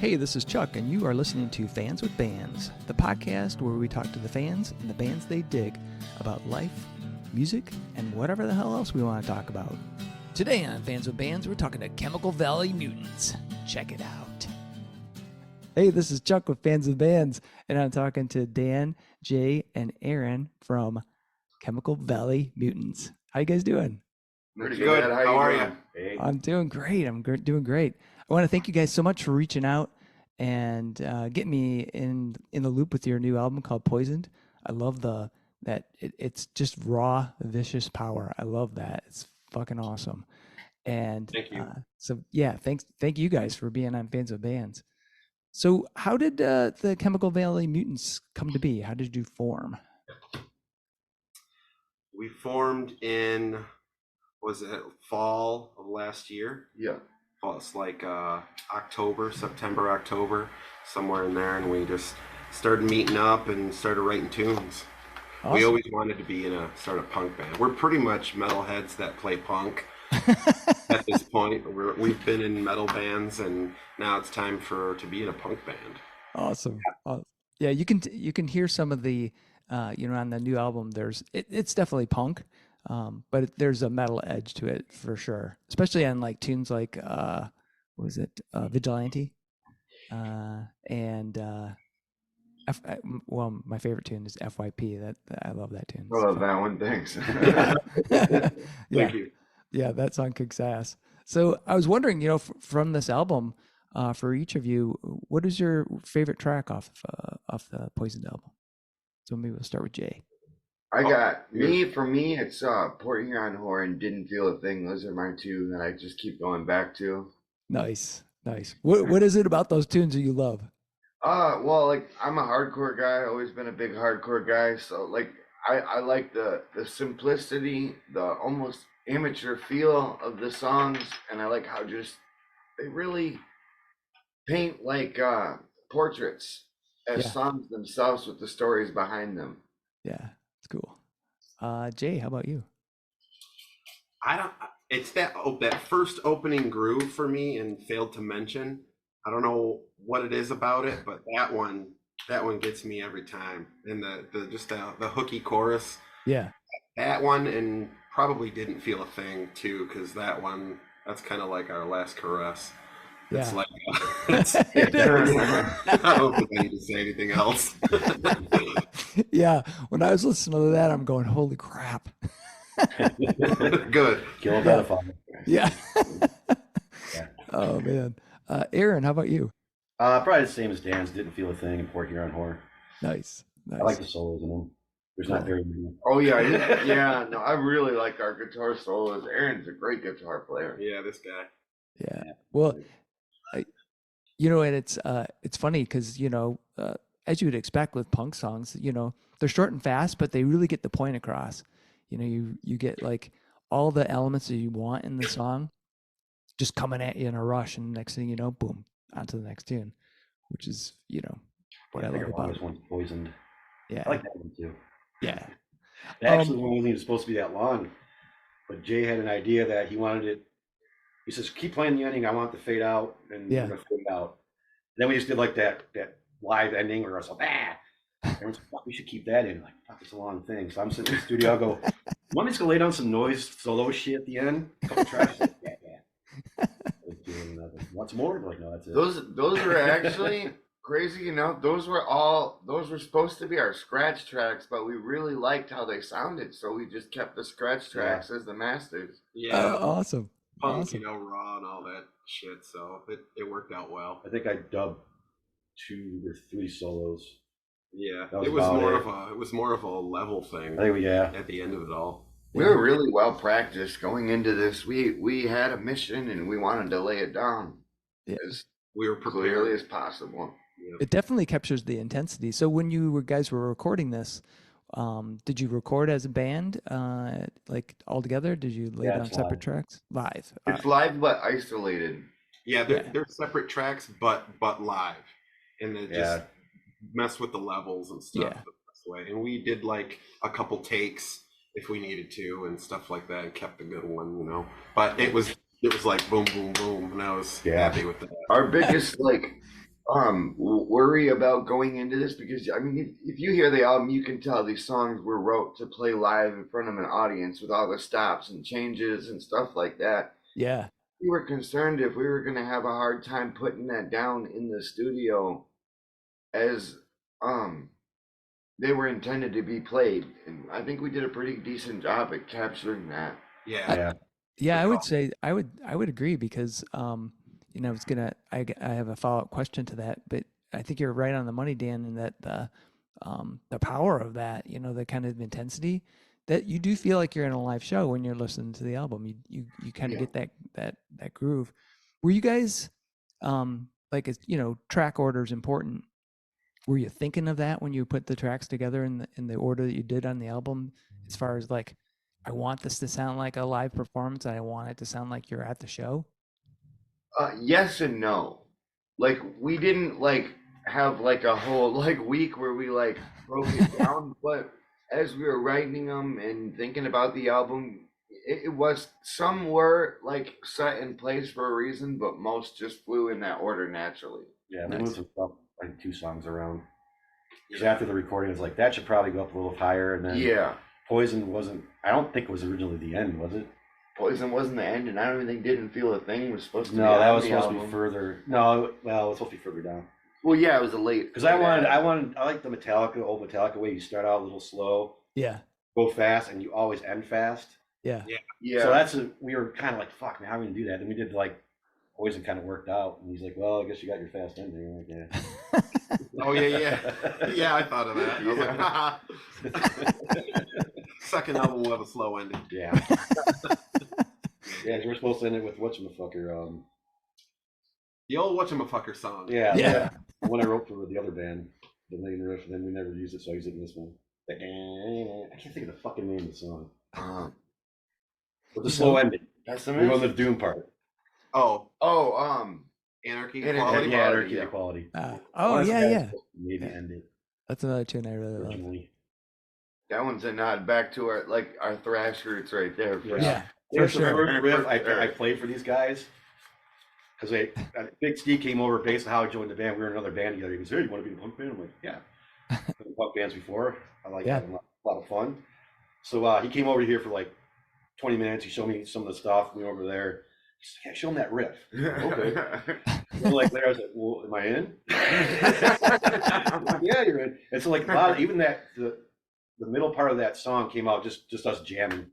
Hey, this is Chuck, and you are listening to Fans with Bands, the podcast where we talk to the fans and the bands they dig about life, music, and whatever the hell else we want to talk about. Today on Fans with Bands, we're talking to Chemical Valley Mutants. Check it out. Hey, this is Chuck with Fans with Bands, and I'm talking to Dan, Jay, and Aaron from Chemical Valley Mutants. How you guys doing? Pretty good. How are you? Hey. I'm doing great. Doing great. I want to thank you guys so much for reaching out and getting me in the loop with your new album called Poisoned. I love that it's just raw, vicious power. I love that. It's fucking awesome. And Thank you. Thank you guys for being on Fans of Bands. So how did the Chemical Valley Mutants come to be? How did you form? We formed in, was it fall of last year? Yeah. Well, it's like September, October, somewhere in there, and we just started meeting up and started writing tunes. Awesome. We always wanted to be in a sort of punk band. We're pretty much metalheads that play punk at this point. We've been in metal bands, and now it's time to be in a punk band. Awesome. Yeah, you can hear some of the on the new album. It's definitely punk. But there's a metal edge to it for sure, especially on like tunes like Vigilante, and my favorite tune is FYP. That I love that tune. I love that one. Thanks. Thank you. Yeah, that song kicks ass. So I was wondering, from this album, for each of you, what is your favorite track off the Poisoned album? So maybe we'll start with Jay. For me, it's Port Huron Horror and Didn't Feel a Thing. Those are my two that I just keep going back to. Nice. What is it about those tunes that you love? Well, like I'm a hardcore guy, always been a big hardcore guy. So like I like the simplicity, the almost amateur feel of the songs, and I like how just they really paint like portraits as songs themselves with the stories behind them. Yeah. Cool. Jay, how about you? It's that first opening groove for me, and Failed to Mention. I don't know what it is about it, but that one gets me every time. And the hooky chorus. Yeah. That one, and probably Didn't Feel a Thing too, because that's kind of like our last caress. Yeah. It's like I don't think I need to say anything else. Yeah, when I was listening to that, I'm going, holy crap. Good. Kill a pedophile. Yeah. Oh, man. Aaron, how about you? Probably the same as Dan's. Didn't Feel a Thing and Port Huron Horror. Nice. I like the solos in them. There's not very many. Oh, yeah. Yeah, no, I really like our guitar solos. Aaron's a great guitar player. Yeah, this guy. Yeah. Well, and it's funny because, as you would expect with punk songs, they're short and fast, but they really get the point across. You get like all the elements that you want in the song just coming at you in a rush, and next thing you know, boom, onto the next tune, which is, what I love about it. One's Poisoned. Yeah. I like that one too. Yeah. Actually, one wasn't even supposed to be that long, but Jay had an idea that he wanted it. He says, keep playing the ending. I want it to fade out, and we're going to fade out. Then we just did like that live ending where I was like, everyone's like, fuck, we should keep that in. Like, fuck, it's a long thing. So I'm sitting in the studio, I go, want me to lay down some noise solo shit at the end? A couple tracks. Like, yeah. Want some more? Like, no, that's it. Those were actually crazy, those were supposed to be our scratch tracks, but we really liked how they sounded, so we just kept the scratch tracks as the masters. Yeah. Awesome. Punk, awesome. raw and all that shit, so it worked out well. I think I dubbed 2 or 3 solos. Yeah, it was more of a level thing. I think at the end of it all. We were really well practiced going into this. We had a mission and we wanted to lay it down as we were clearly as possible. Yeah. It definitely captures the intensity. So when you guys were recording this, did you record as a band, like all together? Did you lay down separate tracks? Live. It's live but isolated. Yeah, they're separate tracks, but live, and they just mess with the levels and stuff the best way. And we did like a couple takes if we needed to and stuff like that, and kept a good one, But it was like boom, boom, boom, and I was happy with that. Our biggest worry about going into this because I mean, if you hear the album, you can tell these songs were wrote to play live in front of an audience with all the stops and changes and stuff like that. Yeah. We were concerned if we were going to have a hard time putting that down in the studio as they were intended to be played, and I think we did a pretty decent job at capturing that. Yeah. Yeah, I would say I would agree because you know, I have a follow-up question to that, but I think you're right on the money, Dan, in that the power of that, you know, the kind of intensity that you do feel like you're in a live show when you're listening to the album. You kind of Yeah. get that groove. Were you guys like, it's, you know, track order is important. Were you thinking of that when you put the tracks together in the order that you did on the album, as far as like, I want this to sound like a live performance and I want it to sound like you're at the show? Yes and no. Like we didn't like have like a whole like week where we like broke it down, but as we were writing them and thinking about the album, it was some were like set in place for a reason, but most just flew in that order naturally. Yeah, we Nice. moved some stuff, like 2 songs around. Because after the recording, it's like, that should probably go up a little higher. And then Yeah. Poison wasn't, I don't think it was originally the end, was it? Poison wasn't the end, and I don't even think Didn't Feel a Thing was supposed to be No, that on was the supposed album. to be further. No, well, it was supposed to be further down. Well, yeah, it was a late. Because I like the Metallica, old Metallica way. You start out a little slow, Yeah. go fast, and you always end fast. Yeah. Yeah. So we were kind of like, fuck, man, how are we gonna do that? Then we did like, Poison kind of worked out, and he's like, well, I guess you got your fast ending. I'm like, yeah. Oh yeah. Yeah, I thought of that. I was like, second album will have a slow ending. Yeah. Yeah, we're supposed to end it with whatchamaffucker. The old whatchamafucker song. Yeah. Yeah. One I wrote for the other band, the main riff, and then we never used it, so I used it in this one. I can't think of the fucking name of the song. But the slow ending. That's We're on the Doom part. Oh, Anarchy, Anarchy, Equality. Yeah, Anarchy, yeah. Equality. Oh, Honestly, yeah, that was yeah. supposed to maybe Yeah. end it That's another tune I really love. originally. That one's a nod back to our thrash roots right there. Yeah, For for sure. first riff I played for these guys. Because Big Steve came over based on how I joined the band. We were in another band together. He goes, hey, you want to be in a punk band? I'm like, yeah. I've been in punk bands before. I like having a lot of fun. So he came over here for like 20 minutes. He showed me some of the stuff. We went over there. He's like, yeah, show him that riff. Okay. And like there, I was like, well, am I in? I'm like, yeah, you're in. And so like a lot of, even that the middle part of that song came out just us jamming.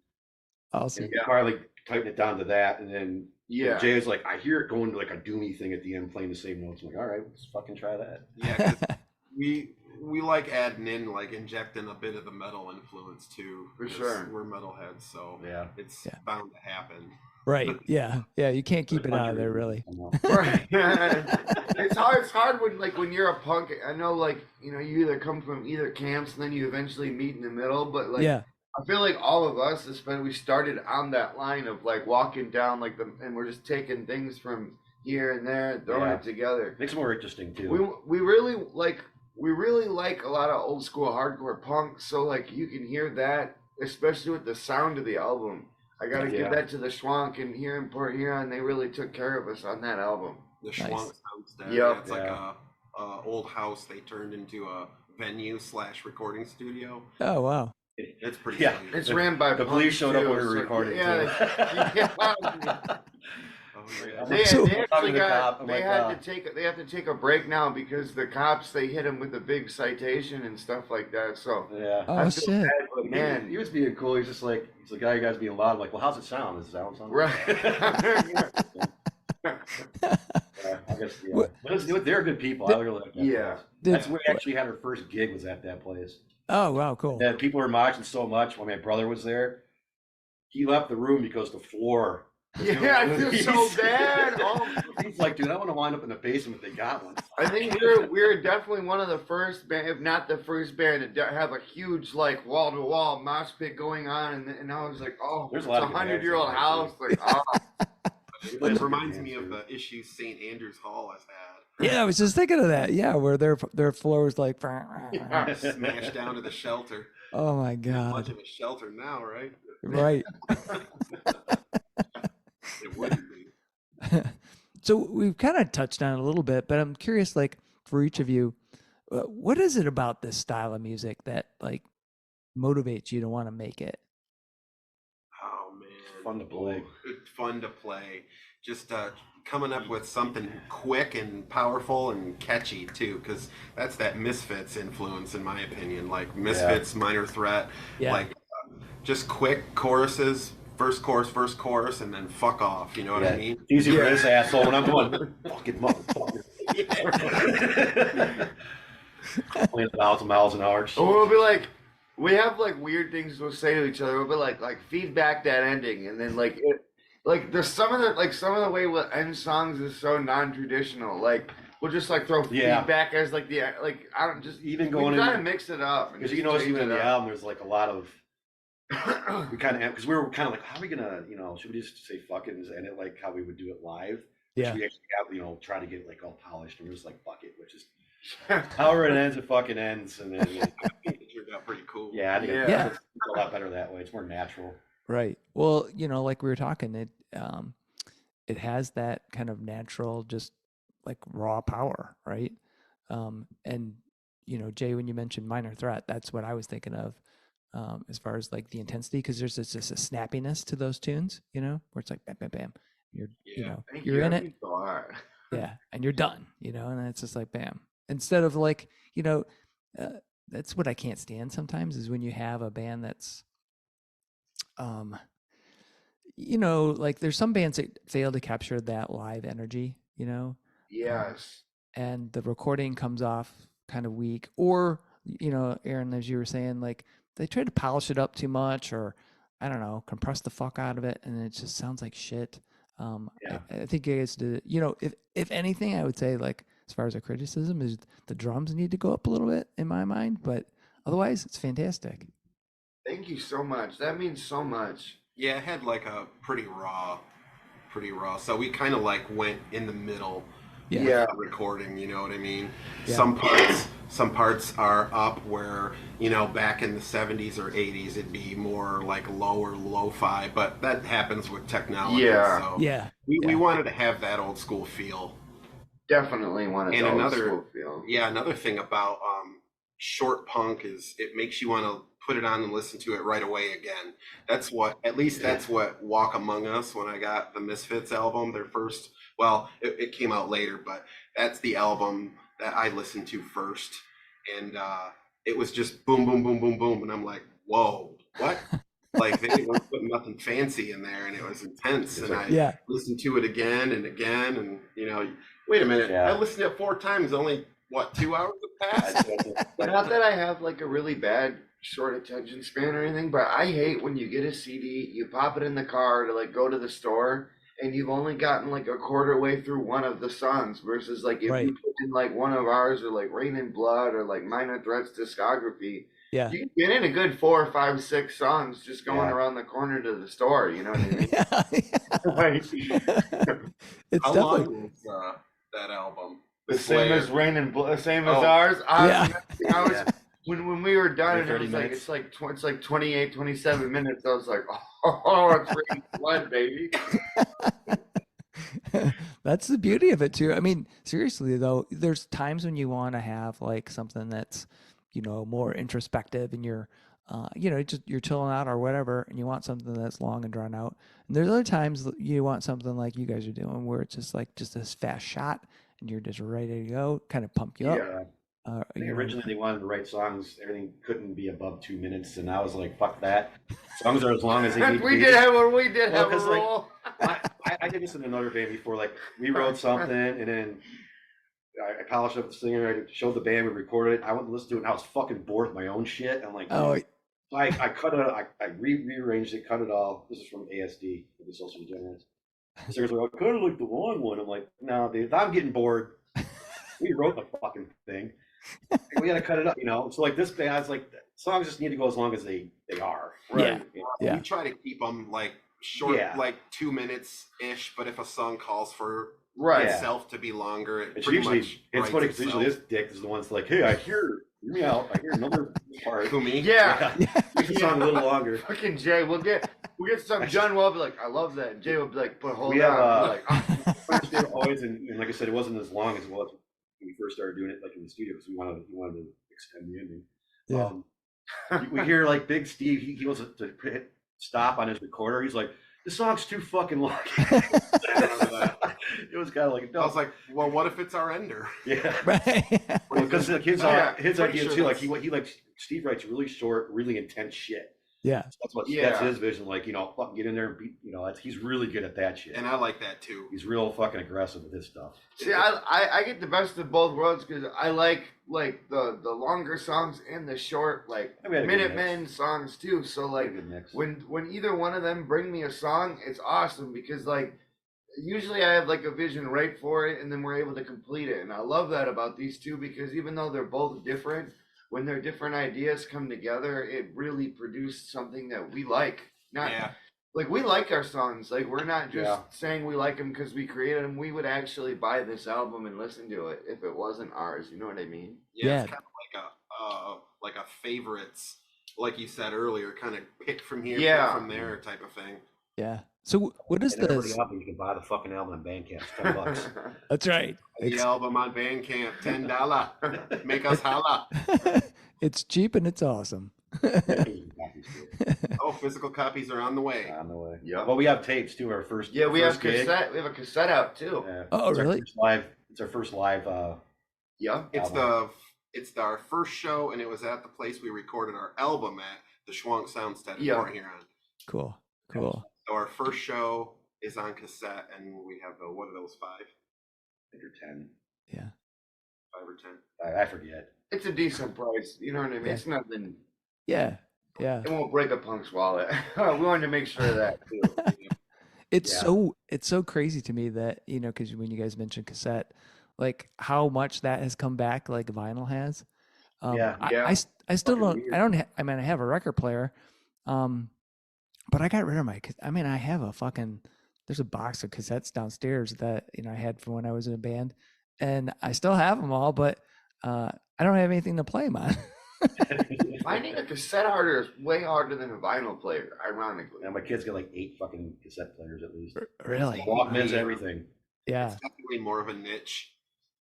Awesome. And finally tightened it down to that, and then Yeah. Jay was like, I hear it going to like a doomy thing at the end, playing the same notes. I'm like, all right, let's fucking try that. Yeah, 'cause we like adding in, like injecting a bit of the metal influence too. For 'cause sure. We're metalheads, so Yeah. it's Yeah. bound to happen. Right. Yeah. Yeah. You can't keep it out of there, really. Right. It's hard when you're a punk. I know, like, you know, you either come from either camps and then you eventually meet in the middle, but like, Yeah. I feel like all of us, especially, we started on that line of like walking down like and we're just taking things from here and there and throwing it together. Makes it more interesting too. We really like a lot of old school hardcore punk, so like you can hear that, especially with the sound of the album. I gotta give that to the Schwank and here in Port Huron. They really took care of us on that album. The Nice. Schwank Soundstead. Yep. Yeah, it's like Yeah. a old house they turned into a venue / recording studio. Oh, wow. It's pretty Yeah. sweet. It's ran by The punks, police showed up too, when we were so- recording. Yeah, too. Oh, yeah. they So- actually Talking to the got. cop, I'm They like, had to take. They have to take a break now because the cops they hit him with a big citation and stuff like that. So Yeah. Oh, I feel shit. bad, but man, he was being cool. He's just like, he's the guy you guys being loud. I'm like, well, how's it sound? Does it sound right. Yeah, I guess, yeah. What- But they're good people. I really like that. Yeah. place. Did- That's where we actually had our first gig, was at that place. Oh, wow. Cool. And people were moshing so much when my brother was there. He left the room because the floor. Yeah, I feel so bad. Oh, He's like, dude, I want to wind up in the basement if they got one. I think we're definitely one of the first band, if not the first band, to have a huge like wall to wall mosh pit going on, and I was like, oh, There's it's a lot a of good 100-year-old bands, house. Like, oh, It reminds me of the issues St. Andrews Hall has had. Yeah, I was just thinking of that. Yeah, where their floor was like, Smashed down to the shelter. oh my Not God. much of a shelter now, right? Right. It wouldn't be. So we've kind of touched on it a little bit, but I'm curious, like, for each of you, what is it about this style of music that like motivates you to want to make it? Oh man, Fun to play. It's fun to play. Just coming up with something quick and powerful and catchy too, because that's that Misfits influence in my opinion. Like Misfits, Minor Threat, like just quick choruses, first chorus, and then fuck off. You know what I mean? Easy for this asshole when I'm going, fucking motherfucker. Playing 1,000 miles an hour. Or we'll be like, we have like weird things we'll say to each other. We'll be like feedback that ending, and then like there's some of the way we'll end songs is so non-traditional. Like we'll just like throw feedback as like the I don't just even going we try to mix it up because you notice even in the album there's like a lot of we kind of because we were kind of like, how are we gonna, you know, should we just say fuck it and end it like how we would do it live? Yeah, we actually have, you know, try to get it like all polished, and we're just like fuck it, which is however it ends, it fucking ends, and then it turned out pretty cool. I think it's a lot better that way. It's more natural. Right. Well, you know, like we were talking, it has that kind of natural, just like raw power, right? And you know, Jay, when you mentioned Minor Threat, that's what I was thinking of, as far as like the intensity, because there's just a snappiness to those tunes, you know, where it's like bam, bam, bam. You're, you know, you're in it. Yeah, and you're done, you know, and it's just like bam. Instead of like, you know, that's what I can't stand sometimes is when you have a band that's, you know, like there's some bands that fail to capture that live energy, you know. Yes. And the recording comes off kind of weak, or you know, Aaron, as you were saying, like they try to polish it up too much, or I don't know, compress the fuck out of it, and it just sounds like shit. I think you guys did. You know, if anything, I would say like as far as a criticism is the drums need to go up a little bit in my mind, but otherwise it's fantastic. Thank you so much. That means so much. Yeah, it had like a pretty raw. So we kind of like went in the middle. Yeah. Recording, you know what I mean? Yeah. Some parts are up where, you know, back in the 70s or 80s it'd be more like lower lo-fi, but that happens with technology. So we wanted to have that old school feel. Definitely wanted the old school feel. Yeah, another thing about short punk is it makes you want to put it on and listen to it right away again. That's what Walk Among Us, when I got the Misfits album, their first, well, it came out later, but that's the album that I listened to first. And it was just boom, boom, boom, boom, boom. And I'm like, whoa, what? Like they didn't put nothing fancy in there, and it was intense. And I listened to it again and again. And, you know, wait a minute, I listened to it 4 times, only, what, 2 hours have passed? Not that I have like a really bad short attention span or anything, but I hate when you get a CD, you pop it in the car to like go to the store, and you've only gotten like a quarter way through one of the songs, versus like if you put in like one of ours or like Rain in Blood or like Minor Threat's discography, you can get in a good 4, 5, 6 songs just going around the corner to the store, you know what I mean? It's How definitely long was that album? The same as Rain in Blood, same as ours. I was when we were done, and it was like it's like 28, 27 minutes. I was like, oh, it's Rain in Blood, baby. That's the beauty of it too. I mean, seriously though, there's times when you want to have like something that's, you know, more introspective, and you're, you know, just you're chilling out or whatever, and you want something that's long and drawn out. And there's other times that you want something like you guys are doing, where it's just like just this fast shot, and you're just ready to go, kind of pump you up. Originally they wanted to write songs, everything couldn't be above 2 minutes, and I was like, fuck that. Songs are as long as they need to be. We did have a rule. Like, I did this in another band before, like we wrote something, and then I polished up the singer, I showed the band, we recorded it, I went to listen to it, and I was fucking bored with my own shit. I'm like, so I cut it, I rearranged it, cut it all. This is from ASD, the Social Degenerates. The singer's like, I kind of like the long one. I'm like, no, dude, if I'm getting bored, we wrote the fucking thing. We gotta cut it up, you know. So like this band's like songs just need to go as long as they are. Right? Yeah. We try to keep them like short, like 2 minutes ish. But if a song calls for itself to be longer, it's usually usually this dick is the one's like, hey, hear me out. I hear another part. Who, me? Yeah. Make the song a little longer. Fucking Jay, we'll get some. John will be like, I love that. And Jay will be like, but hold on. Have, always, and like I said, it wasn't as long as it was when we first started doing it, like in the studio, because we wanted to extend the ending. Yeah. We hear like Big Steve. He wants to hit stop on his recorder. He's like, "This song's too fucking long." I remember that. It was kind of like, I was like, well, what if it's our ender? yeah, Right. because like his pretty idea sure too. Like that's- he likes Steve writes really short, really intense shit. Yeah. That's his vision. Like, fucking get in there and beat. He's really good at that shit. And I like that too. He's real fucking aggressive with his stuff. See, I get the best of both worlds because I like the longer songs and the short Minutemen songs too. So like when either one of them bring me a song, it's awesome because like usually I have like a vision right for it and then we're able to complete it. And I love that about these two because even though they're both different, when their different ideas come together, it really produced something that we like. Like we like our songs. Like we're not just saying we like them because we created them. We would actually buy this album and listen to it if it wasn't ours. You know what I mean? Yeah. It's kind of like a favorites, like you said earlier, kind of pick from here, pick from there type of thing. Yeah. So what is this? You can buy the fucking album on Bandcamp. It's $10. That's right. The album on Bandcamp, $10. Make us holla. It's cheap and it's awesome. Oh, physical copies are on the way. Yeah. Well, we have tapes too. Our first. Yeah, we first have cassette. We have a cassette out too. Oh, really? It's our first live. Yeah. It's our first show, and it was at the place we recorded our album at, the Schwank Soundstead in Port Huron. Cool. So our first show is on cassette, and we have what are those, 5? I think or 10. Yeah. 5 or 10. I forget. It's a decent price. You know what I mean? Yeah. It's nothing. Yeah. It won't break a punk's wallet. We wanted to make sure of that too. It's so crazy to me that, because when you guys mentioned cassette, like how much that has come back, like vinyl has. I still don't, I have a record player, but I got rid of I have there's a box of cassettes downstairs that, I had from when I was in a band and I still have them all, but I don't have anything to play them on. Finding a cassette harder is way harder than a vinyl player, ironically. And my kids got like 8 fucking cassette players at least. Really? Walkmans, everything. Yeah. It's definitely more of a niche,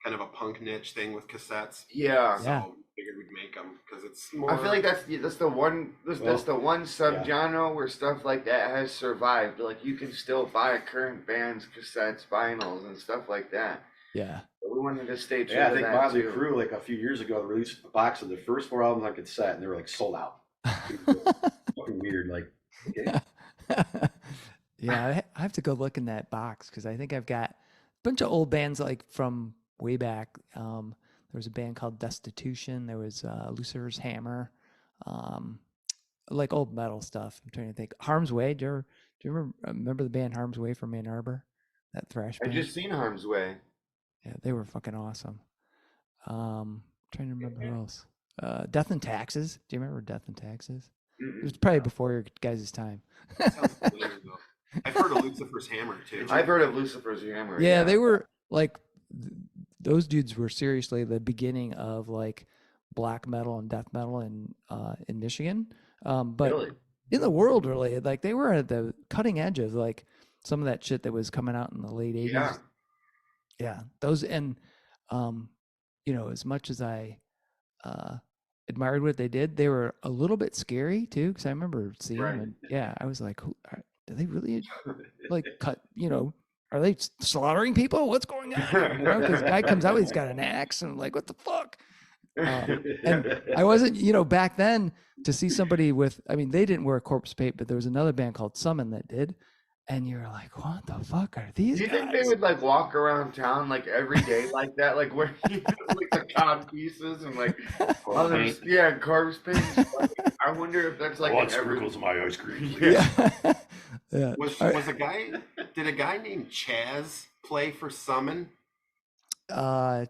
kind of a punk niche thing with cassettes. Yeah. So we figured we'd make them because it's more. I feel like that's the one subgenre where stuff like that has survived. Like you can still buy current bands, cassettes, vinyls, and stuff like that. Yeah. But we wanted to stay true. Yeah, I think Motley Crue, like a few years ago, released a box of the first 4 albums on cassette, and they were like sold out. Fucking weird, like. Okay. Yeah, I have to go look in that box because I think I've got a bunch of old bands like from way back. There was a band called Destitution. There was Lucifer's Hammer, like old metal stuff. I'm trying to think. Harm's Way. Do you remember the band Harm's Way from Ann Arbor? That thrash band. I just seen Harm's Way. Yeah, they were fucking awesome. Trying to remember who else. Death and Taxes. Do you remember Death and Taxes? It was probably before your guys' time. I've heard of Lucifer's Hammer too. I've heard of Lucifer's Hammer. Yeah, they were like those dudes were seriously the beginning of like black metal and death metal in Michigan. But really? In the world, really, like they were at the cutting edge of like some of that shit that was coming out in the late 80s. Yeah, those and as much as I admired what they did, they were a little bit scary too because I remember seeing them and I was like, do they really like cut? Are they slaughtering people? What's going on? Because the guy comes out, he's got an axe, and I'm like, what the fuck? And I wasn't, back then to see somebody with, they didn't wear a corpse paint, but there was another band called Summon that did. And you're like, what the fuck are these guys? Do you think they would like walk around town like every day like that? Like where like the cod pieces and like others, corpse paint. I wonder if that's like sprinkles my ice cream. Yeah. Did a guy named Chaz play for Summon? Well,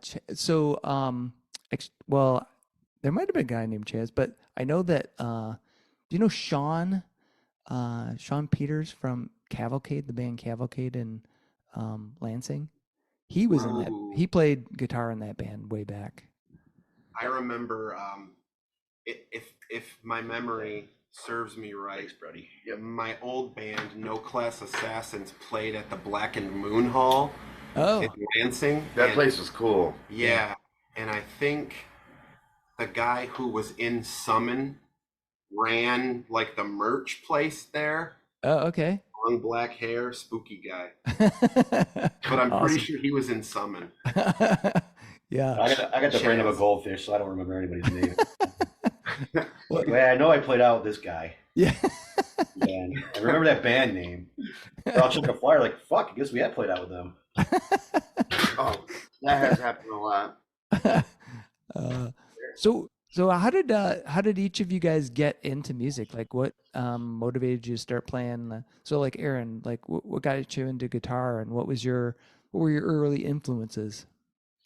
there might have been a guy named Chaz, but I know that do you know Sean Peters from Cavalcade, the band Cavalcade in Lansing? He was in that. He played guitar in that band way back. I remember if my memory serves me right. Thanks, buddy. My old band, No Class Assassins, played at the Blackened Moon Hall in Oh, Lansing. That And place was cool. yeah, and I think the guy who was in Summon ran like the merch place there. oh, okay. Long black hair, spooky guy. But I'm pretty Awesome. sure he was in Summon. Yeah. I got the brain of a Chaz. goldfish, so I don't remember anybody's name. Well, Well, I know I played out with this guy. yeah. And I remember that band name. But I'll check a flyer like, fuck, I guess we had played out with them. Oh, that has happened a lot. uh, so how did each of you guys get into music? Like what motivated you to start playing? So like Aaron, like what got you into guitar, and what were your early influences?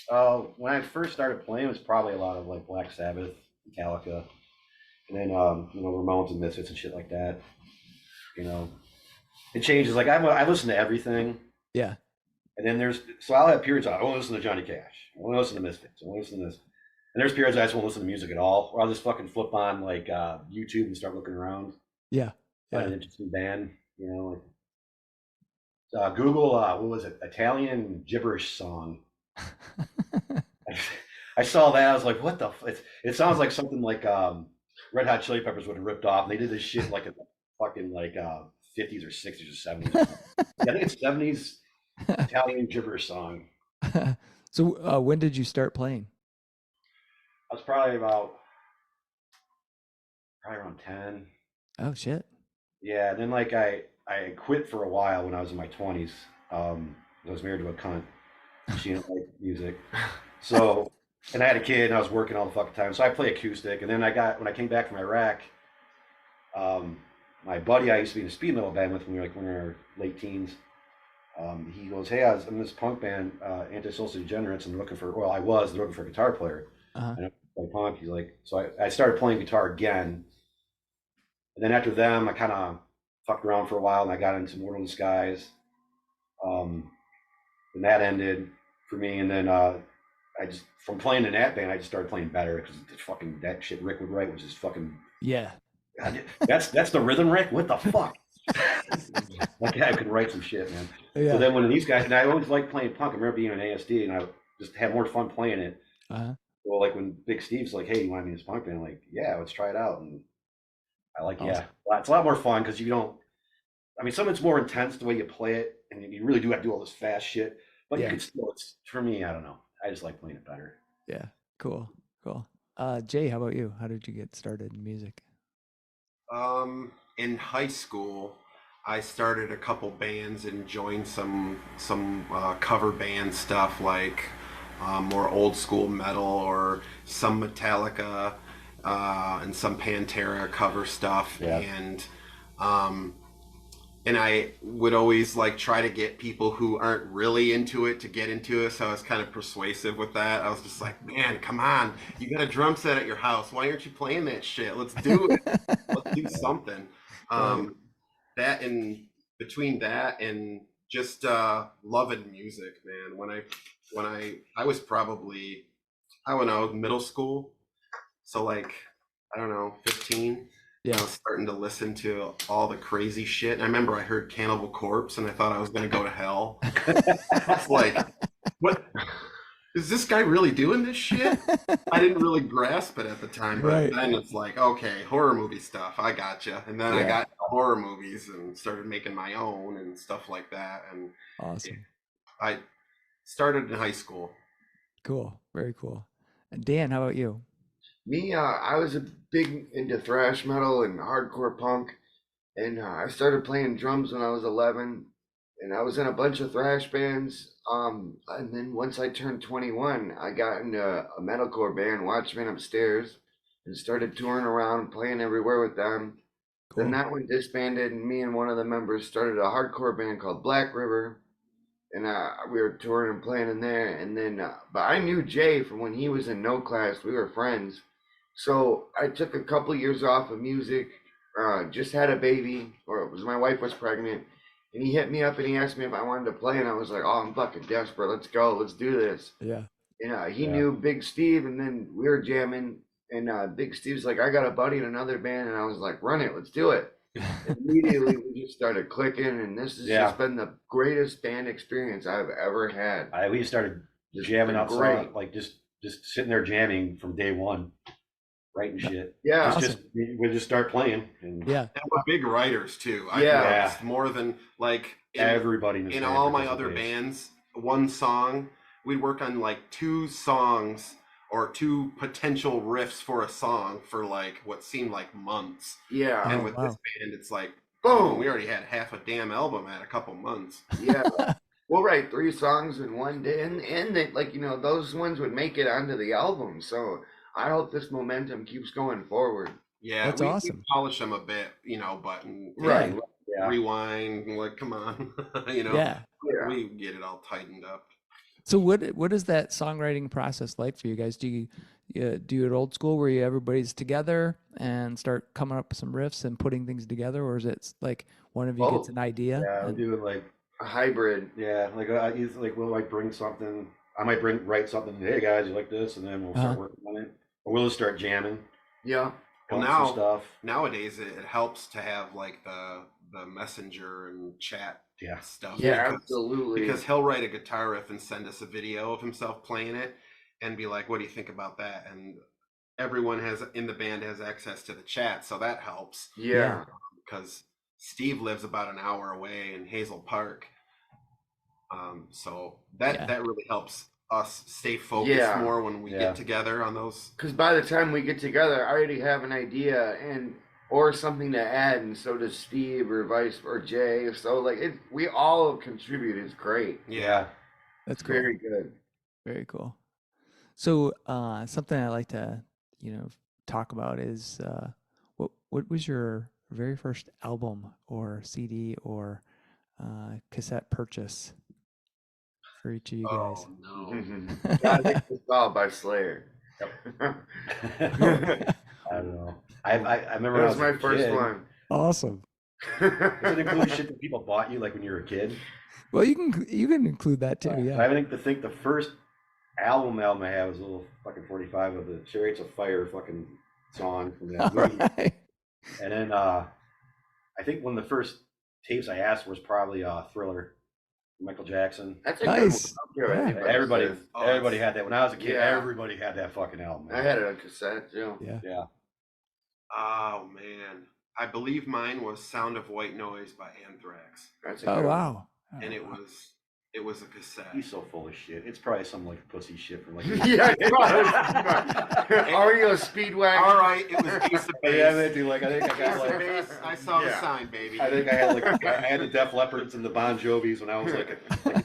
When I first started playing, it was probably a lot of like Black Sabbath, Metallica, and then Ramones and Misfits and shit like that. You know, it changes. Like I listen to everything, Yeah. and then I'll have periods I won't listen to Johnny Cash, I won't listen to Misfits, I won't listen to this, and there's periods I just won't listen to music at all, or I'll just fucking flip on like YouTube and start looking around, Yeah. find Yeah. an interesting band, Google what was it, Italian gibberish song. I saw that. I was like, "What the?" It sounds like something like Red Hot Chili Peppers would have ripped off. And they did this shit like in the fucking like 50s or 60s or 70s. Yeah, I think it's 70s Italian gibberish song. So when did you start playing? I was probably around 10. Oh shit. Yeah, and then like I quit for a while when I was in my 20s. I was married to a cunt. She didn't like music, so and I had a kid and I was working all the fucking time. So I play acoustic, and then when I came back from Iraq. Um, my buddy I used to be in a speed metal band with when we were in our late teens. He goes, "Hey, I'm in this punk band, Antisocial Degenerates, and they're looking for a guitar player. Uh-huh. And I play punk." He's like, so I started playing guitar again. And then after them, I kind of fucked around for a while and I got into Mortal Disguise. Um, and that ended for me. And then from playing in that band, I just started playing better because fucking that shit Rick would write was just fucking. Yeah. God, that's the rhythm, Rick. What the fuck? That guy could write some shit, man. Yeah. So then when these guys, and I always liked playing punk. I remember being in ASD, and I just had more fun playing it. Uh-huh. Well, like when Big Steve's like, "Hey, you want to be in this punk band?" I'm like, "Yeah, let's try it out." And I like, Awesome. yeah, it's a lot more fun because you don't. I mean, some of it's more intense the way you play it, and you really do have to do all this fast shit. But you Yeah. can still, it's for me. I don't know. I just like playing it better. Yeah. Cool. Cool. Jay, how about you? How did you get started in music? In high school, I started a couple bands and joined some cover band stuff like more old school metal or some Metallica and some Pantera cover stuff. Yeah. Um, and I would always like try to get people who aren't really into it to get into it. So I was kind of persuasive with that. I was just like, man, come on, you got a drum set at your house. Why aren't you playing that shit? Let's do it. Let's do something. That and between that and just loving music, man. When I was probably, I don't know, middle school. So like, I don't know, 15. Yeah. I was starting to listen to all the crazy shit. And I remember I heard Cannibal Corpse and I thought I was going to go to hell. I was like, what? Is this guy really doing this shit? I didn't really grasp it at the time, but Right. then it's like, okay, horror movie stuff. I gotcha. And then I Yeah. got into horror movies and started making my own and stuff like that. And Awesome. I started in high school. Cool. Very cool. And Dan, how about you? Me, I was a big into thrash metal and hardcore punk, and I started playing drums when I was 11, and I was in a bunch of thrash bands. And then once I turned 21, I got into a metalcore band, Watchmen Upstairs, and started touring around, playing everywhere with them. Then Cool. that one disbanded, and me and one of the members started a hardcore band called Black River, and we were touring and playing in there. And then, but I knew Jay from when he was in No Class. We were friends, so I took a couple years off of music. Just had a baby, or it was my wife was pregnant, and he hit me up and he asked me if I wanted to play, and I was like, "Oh, I'm fucking desperate. Let's go. Let's do this." Yeah. And he Yeah. knew Big Steve, and then we were jamming. And Big Steve's like, "I got a buddy in another band," and I was like, "Run it. Let's do it." immediately we just started clicking, and this has just been the greatest band experience I've ever had. We started jamming outside, like just sitting there jamming from day one, writing shit. Yeah, we just start playing, and and we're big writers too. More than like everybody in all my other bands. One song, we'd work on like 2 songs or 2 potential riffs for a song for like what seemed like months. Yeah, and with this band, it's like boom, we already had half a damn album at a couple months. Yeah. We'll write 3 songs in one day, and they, like, you know, those ones would make it onto the album. So I hope this momentum keeps going forward. Yeah, that's awesome. We polish them a bit, you know, but rewind, like, come on, you know, we get it all tightened up. So what is that songwriting process like for you guys? Do you do it old school where everybody's together and start coming up with some riffs and putting things together, or is it like one of you gets an idea? Yeah, we do it like a hybrid. Yeah, like we'll like bring something. I might write something. Hey guys, you like this? And then we'll start working on it. Or we'll just start jamming. Yeah. Well, nowadays it helps to have like the messenger and chat stuff. Yeah, absolutely. Because he'll write a guitar riff and send us a video of himself playing it and be like, what do you think about that? And everyone in the band has access to the chat, so that helps. Yeah. Because Steve lives about an hour away in Hazel Park. So that really helps us stay focused more when we get together on those. Because by the time we get together, I already have an idea or something to add, and so does Steve or Jay. So like we all contribute. It's great. Yeah, that's cool. Very good. Very cool. So something I like to talk about is what was your very first album or CD or cassette purchase for each of you guys? Oh no! I think it's all by Slayer. I don't know. I remember that was my first one. Awesome. Does it include shit that people bought you like when you were a kid? Well, you can include that too. Yeah. I think the first album I had was a little fucking 45 of the Chariots of Fire fucking song from that movie. Right. And then I think one of the first tapes I asked was probably Thriller, Michael Jackson. That's a nice. Good one. Yeah, everybody had that. When I was a kid, everybody had that fucking album. I had it on cassette too. Yeah. Oh man, I believe mine was "Sound of White Noise" by Anthrax. That's wow. And it was a cassette. He's so full of shit. It's probably some like pussy shit from like REO Speedwagon. All right, it was Ace of Base. Yeah, they do. Like I think I got like Base. I saw the sign, baby. I think I had the Def Leppards and the Bon Jovis when I was like when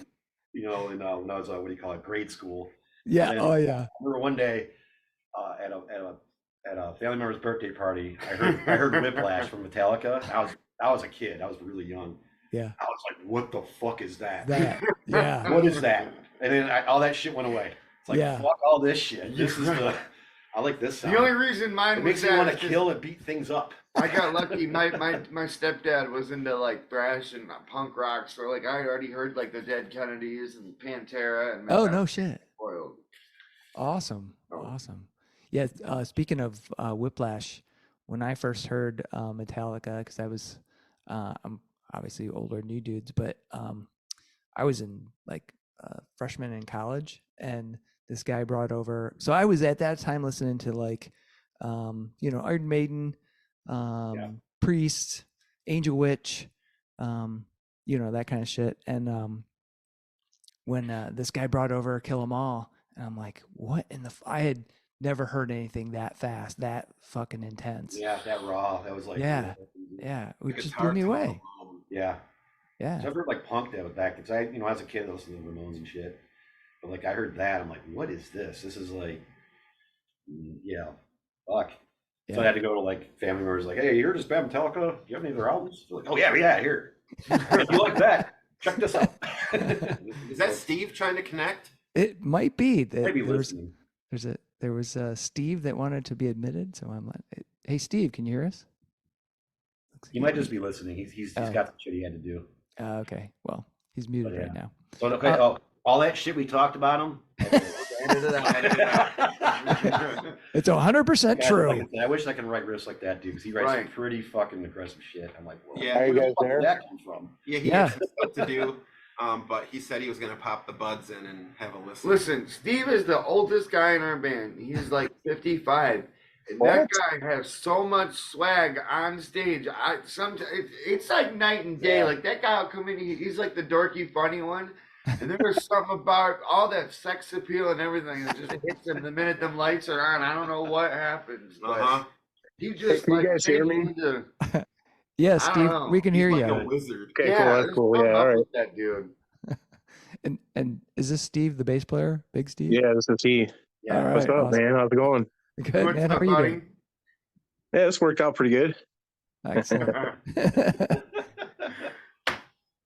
I was what do you call it, grade school. Yeah. Then, I remember one day at a family member's birthday party, I heard Whiplash from Metallica. I was a kid. I was really young. Yeah. I was like, what the fuck is that? Yeah. What is that? And then all that shit went away. It's like, fuck all this shit. This is I like this sound. The only reason mine makes me want to kill and beat things up. I got lucky. My stepdad was into like thrash and punk rock, so like I already heard like the Dead Kennedys and Pantera and no shit. Spoiled. Awesome. Yeah. Speaking of Whiplash, when I first heard Metallica, because I was I'm obviously older than you dudes, but I was in like freshman in college, and this guy brought over. So I was at that time listening to like, Iron Maiden, Priest, Angel Witch, that kind of shit. And when this guy brought over Kill 'Em All, and I'm like, what in the? I had never heard anything that fast, that fucking intense. Yeah, that raw. That was like yeah, it just blew me away. Yeah. Yeah. So I've heard like punk that was back because as a kid I listened to the Ramones and shit. But like I heard that, I'm like, what is this? This is like fuck. Yeah. So I had to go to like family members like, hey, you heard this band Metallica? Do you have any of their albums? They're like, oh yeah, here. If you like that, check this out. Is that Steve trying to connect? It might be. Maybe listening. There was Steve that wanted to be admitted, so I'm like, hey Steve, can you hear us? He might just be listening. He's got some shit he had to do. Okay. Well, he's muted right now. So all that shit we talked about him. Edit it out. It's 100% Yeah, true. like I said, I wish I could write riffs like that dude, because he writes some Right. pretty fucking aggressive shit. I'm like, whoa. Yeah. Are you Where the guys fuck there? did that come from? Yeah, he Yeah. had some stuff to do, but he said he was gonna pop the buds in and have a listen. Listen, Steve is the oldest guy in our band. He's like 55. And What? that guy has so much swag on stage. It's like night and day. Yeah. Like that guy will come in, he's like the dorky, funny one. And there was something about all that sex appeal and everything that just hits him the minute them lights are on. I don't know what happens. But Uh-huh. he just Can you like guys hear me? into- Yeah, I don't Steve, know. we can He's hear like you. a wizard. Okay, yeah, cool. That's there's cool. something Yeah, up all right. with that dude. And is this Steve, the bass player? Big Steve? Yeah, this is he. Yeah. All right. What's up, awesome. man? How's it going? Good, What's man. How up, are you buddy? doing? Yeah, this worked out pretty good. Excellent.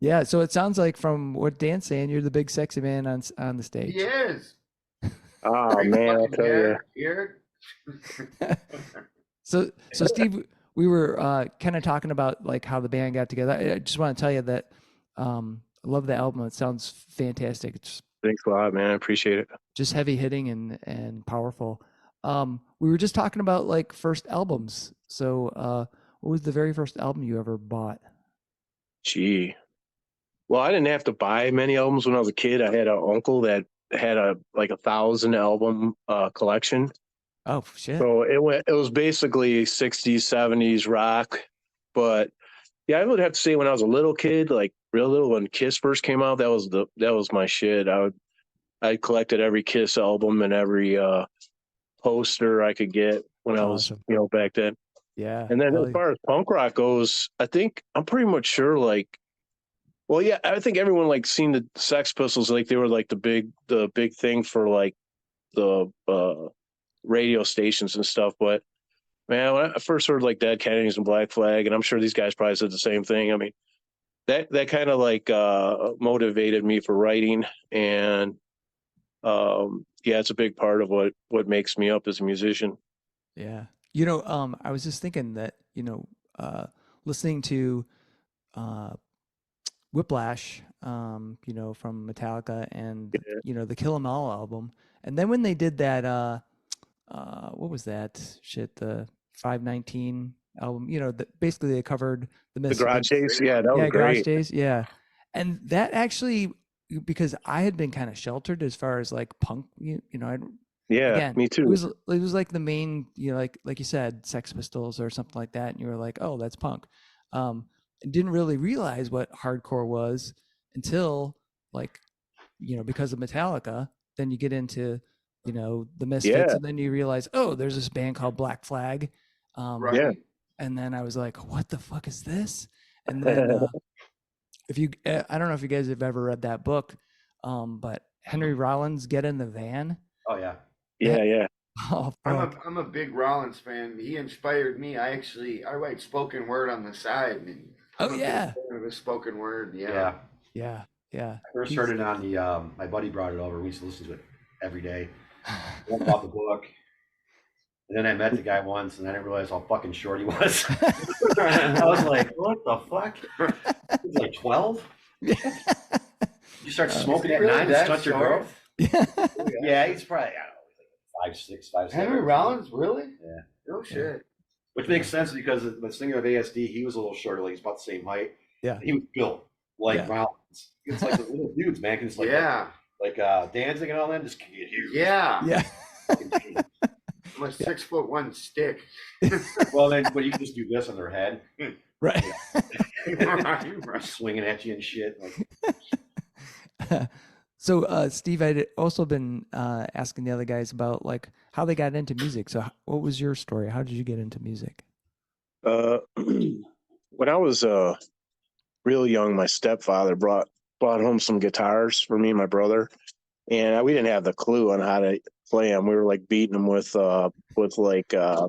Yeah, so it sounds like from what Dan's saying, you're the big sexy man on the stage. He is. Oh Big man, I'll fucking tell you. hair, ear. So Steve, we were kind of talking about like how the band got together. I just want to tell you that I love the album. It sounds fantastic. It's Thanks a lot, man. I appreciate it. just heavy hitting and powerful. We were just talking about like first albums. So what was the very first album you ever bought? Gee. Well, I didn't have to buy many albums when I was a kid. I had an uncle that had a 1,000 album collection. Oh shit. So it was basically 60s, 70s rock. But yeah, I would have to say when I was a little kid, like real little, when Kiss first came out, that was my shit. I collected every Kiss album and every poster I could get when I was, Awesome. back then. Yeah. And then hell as far as punk rock goes, I'm pretty much sure well, yeah, I think everyone seen the Sex Pistols, like they were like the big thing for like the radio stations and stuff. But man, when I first heard like Dead Kennedys and Black Flag, and I'm sure these guys probably said the same thing. I mean, that kind of motivated me for writing, and yeah, it's a big part of what makes me up as a musician. Yeah. I was just thinking that, listening to Whiplash, from Metallica and, the Kill 'Em All album. And then when they did that, what was that shit? The 519 album, basically they covered the The Misfits. Garage Days, yeah, that was Yeah, Garage great. Days, yeah. And that actually, because I had been kind of sheltered as far as like punk, Yeah, again, me it too. was like the main, like you said, Sex Pistols or something like that, and you were like, oh, that's punk. Didn't really realize what hardcore was until because of Metallica. Then you get into the Misfits, Yeah. and then you realize, oh, there's this band called Black Flag. Right. Yeah. And then I was like, what the fuck is this? And then I don't know if you guys have ever read that book, but Henry Rollins, Get in the Van. Oh yeah. Yeah. Oh, fuck. I'm a big Rollins fan. He inspired me. I write spoken word on the side. And Oh, yeah. of a spoken word. Yeah. Yeah. I first heard it on the my buddy brought it over. We used to listen to it every day. Went bought the book. And then I met the guy once, and I didn't realize how fucking short he was. I was like, "What the fuck?" He was like 12. You start smoking at 9 and stunt your growth. Yeah, he's probably I don't know, 5'6", 5'7". Henry Rollins, really? Yeah. No shit. Which makes sense because the singer of ASD, he was a little shorter, like he's about the same height. Yeah. He was built like Yeah. Rollins. It's like the little dudes, man. It's like like Danzig and all them just can get huge. Yeah. Yeah. I'm a 6'1" stick. Well, then, but you can just do this on their head, Right. swinging at you and shit. Like, So, Steve, I'd also been asking the other guys about like how they got into music. So, what was your story? How did you get into music? When I was real young, my stepfather brought home some guitars for me and my brother, and we didn't have the clue on how to play them. We were like beating them with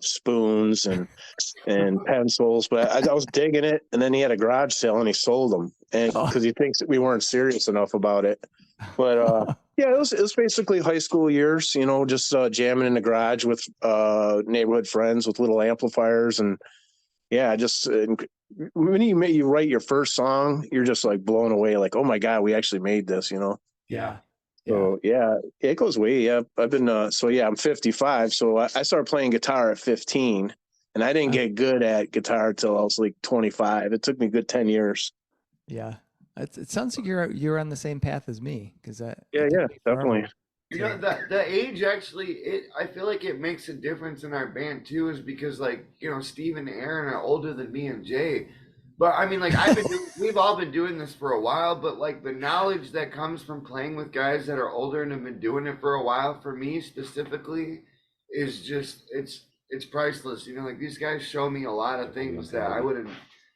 spoons and pencils, but I was digging it. And then he had a garage sale and he sold them, and because he thinks that we weren't serious enough about it. But yeah, it was basically high school years, just jamming in the garage with neighborhood friends with little amplifiers, and yeah, just when you write your first song, you're just like blown away, like, oh my god, we actually made this, Yeah. So yeah, it goes way. Yeah, I've been. So yeah, I'm 55. So I started playing guitar at 15, and I didn't get good at guitar till I was like 25. It took me a good 10 years. Yeah. It sounds like you're on the same path as me, because Yeah, definitely. You know, the age actually, I feel like it makes a difference in our band too, is because like, you know, Steve and Aaron are older than me and Jay. But I mean, like we've all been doing this for a while, but like the knowledge that comes from playing with guys that are older and have been doing it for a while, for me specifically, is just it's priceless. You know, like these guys show me a lot of things that I would have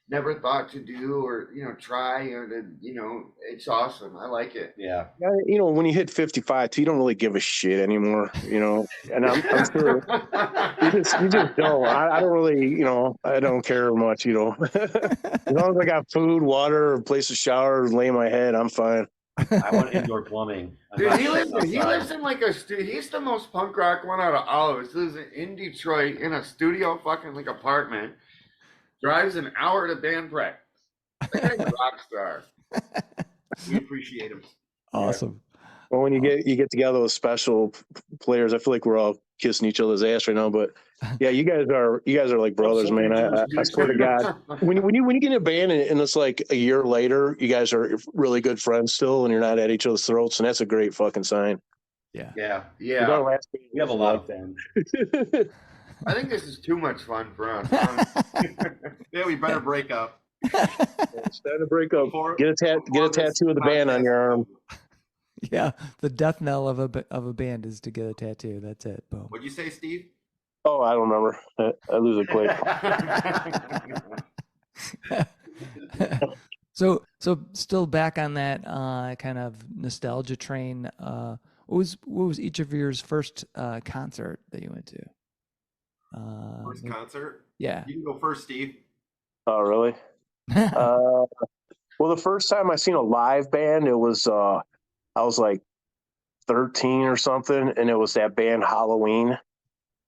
never thought to do or, you know, try or to, you know, it's awesome. I like it. Yeah. You know, when you hit 55, you don't really give a shit anymore. You know, and I'm sure you just don't. I don't really, you know, I don't care much. You know, as long as I got food, water, a place to shower, lay my head, I'm fine. I want indoor plumbing. Dude, he lives in like a studio. He's the most punk rock one out of all of us. He lives in Detroit in a studio fucking like apartment. Drives an hour to band practice. That guy's a rock star. We appreciate him. Awesome. Well, when you get together with special players, I feel like we're all kissing each other's ass right now. But yeah, you guys are like brothers, man. I swear to God, when you get in a band and it's like a year later, you guys are really good friends still, and you're not at each other's throats, and that's a great fucking sign. Yeah. We have a lot of fun. I think this is too much fun for us. Yeah, we better break up. It's time to break up. Get a tattoo of the band on your arm. Yeah, the death knell of a band is to get a tattoo. That's it. Boom. What'd you say, Steve? Oh, I don't remember. I lose it quick. So still back on that kind of nostalgia train. What was each of yours first concert that you went to? First concert? Yeah. You can go first, Steve. Oh, really? Well, the first time I seen a live band, it was I was like 13 or something, and it was that band Halloween.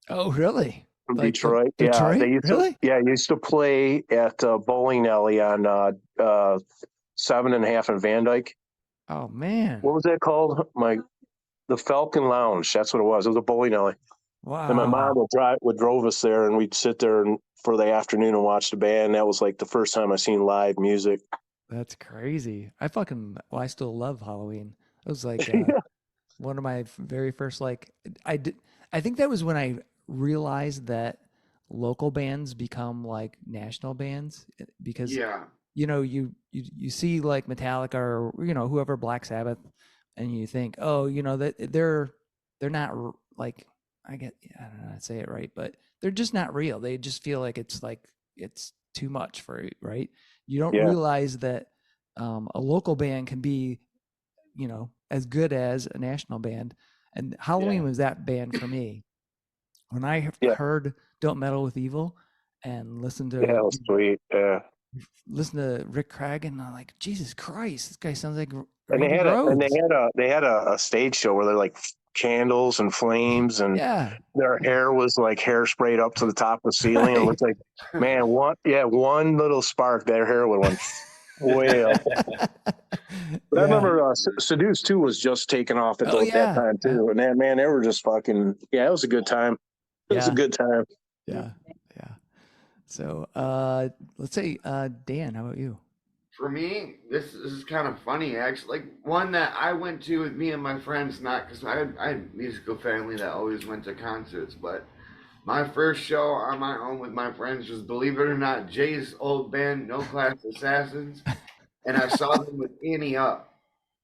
Oh, really? From like Detroit. Detroit? Yeah, they used to play at bowling alley on 7.5 in Van Dyke. Oh man, what was that called? The Falcon Lounge. That's what it was. It was a bowling alley. Wow. And my mom would drove us there, and we'd sit there for the afternoon and watch the band. That was like the first time I seen live music. That's crazy. I still love Halloween. It was like one of my very first, like, I think that was when I realized that local bands become like national bands, because you know, you see like Metallica or, you know, whoever, Black Sabbath, and you think, oh, you know, that they're not like, I don't know how to say it right, but they're just not real. They just feel like it's too much for you, right? You don't realize that a local band can be, you know, as good as a national band. And Halloween was that band for me. When I heard "Don't Meddle with Evil" and listened to listen to Rick Craig, and I'm like, Jesus Christ, this guy sounds like Randy Rhoads. They had a stage show where they're like candles and flames, and their hair was like hair sprayed up to the top of the ceiling. It looked like, man, one little spark, their hair would went way up. But I remember Seduce too was just taking off at that time too, and man, they were just fucking it was a good time. It was a good time. Yeah. So let's say Dan, how about you? For me, this is kind of funny, actually. Like one that I went to with me and my friends, not because I had a musical family that always went to concerts, but my first show on my own with my friends was, believe it or not, Jay's old band, No Class Assassins, and I saw them with Annie Up.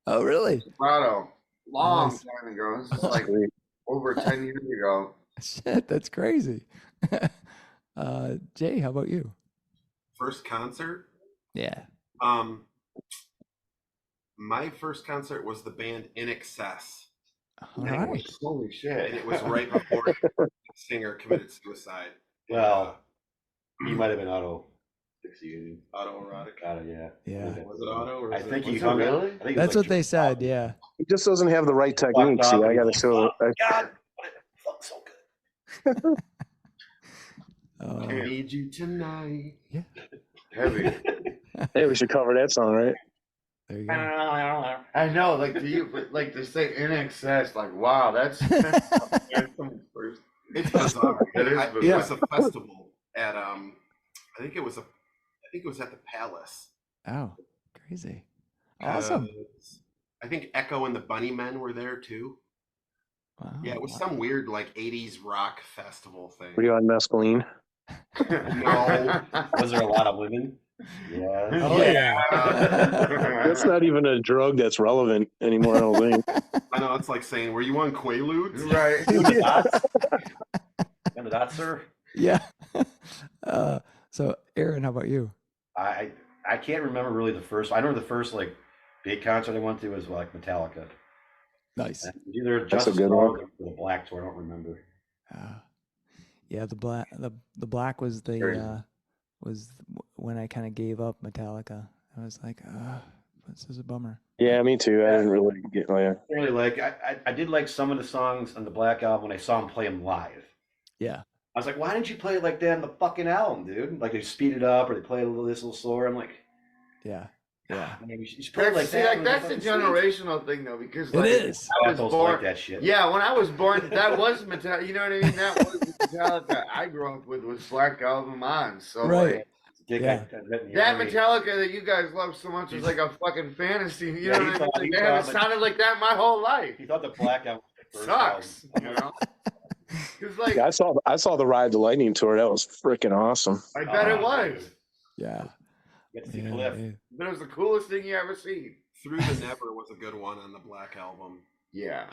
Oh, really? Colorado, long time ago. This is like over 10 years ago. Shit, that's crazy. Jay, how about you? First concert? Yeah. My first concert was the band In Excess. All right. Holy shit. And it was right before the singer committed suicide. Well, he might have been autoerotic. Yeah. Was it auto? Or I was think it, he hung really? it. I think That's what they said. Yeah. He just doesn't have the right technique. See, I gotta show it. God, it felt so good. I need you tonight. Yeah. Heavy. Hey, we should cover that song, right? There you go. I know, like to you, but like to say in excess, like wow, that's It's bizarre. It is It bizarre. was a festival at I think it was at the Palace. Oh, crazy. Awesome. I think Echo and the Bunnymen were there too. Wow. Yeah, it was some weird like 80s rock festival thing. Were you on mescaline? No. Was there a lot of women? Yeah. Oh yeah. That's not even a drug that's relevant anymore, I don't think. I know, it's like saying, were you on Quaaludes? Right. And the dots, sir. Yeah. So Aaron, how about you? I can't remember really the first. I remember the first like big concert I went to was like Metallica. Nice. It was either That's a Justice good League one. or the Black Tour. I don't remember. Yeah, the black was the was when I kind of gave up Metallica. I was like, this is a bummer. Yeah, me too. I didn't really get Really like I did like some of the songs on the Black album when I saw him play them live. Yeah. I was like, why didn't you play it like that on the fucking album, dude? Like they speed it up or they play it a little slower. I'm like, Yeah. man, you should play it like See, that. like that's the generational thing though, because It like, is. I was born like that shit. Yeah, when I was born, that was Metallica. You know what I mean? That was the Metallica I grew up with was Black Album on. So Right. like, Yeah. that Metallica that you guys love so much is like a fucking fantasy. You know what I mean? Like, they haven't sounded like that my whole life. He thought the Black album was the first Sucks. album. You know? Because like Yeah, I saw the Ride the Lightning tour. That was freaking awesome. I bet it was. Yeah. Get to see Yeah, Cliff. yeah. But it was the coolest thing you ever seen. Through the Never was a good one on the Black album. Yeah.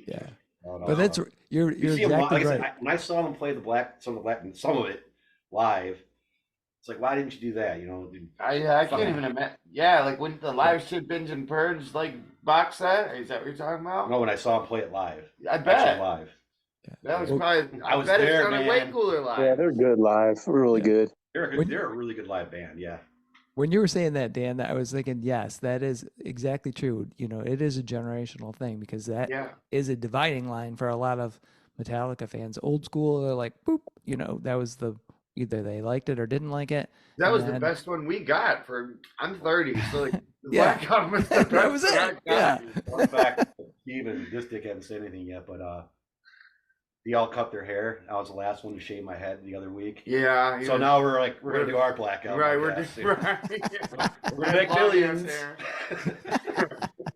Yeah. Oh, no, But that's you're You see him exactly live, right. when I saw him play some of it live, it's like, why didn't you do that? You know, I can't even imagine. Yeah, like when the live shit binge and purge like box set. Is that what you're talking about? no, when I saw him play it live, I bet. actually live. That was Well, probably. I was bet there, it sounded way man. cooler live. Yeah, they're good live. Really Yeah. good. They're a really good live band. Yeah. When you were saying that, Dan, I was thinking, yes, that is exactly true. You know, it is a generational thing because that is a dividing line for a lot of Metallica fans. Old school, they're like, boop, you know, that was either they liked it or didn't like it. That was the And- best one we got for. I'm 30, so like the Yeah. Black Album was the best. That was one I it. got. Fun fact, Steve and this dick haven't said anything yet, but they all cut their hair. I was the last one to shave my head the other week. Yeah. So now we're gonna do our Black album. Right, I we're guess. we're gonna make long millions. hair.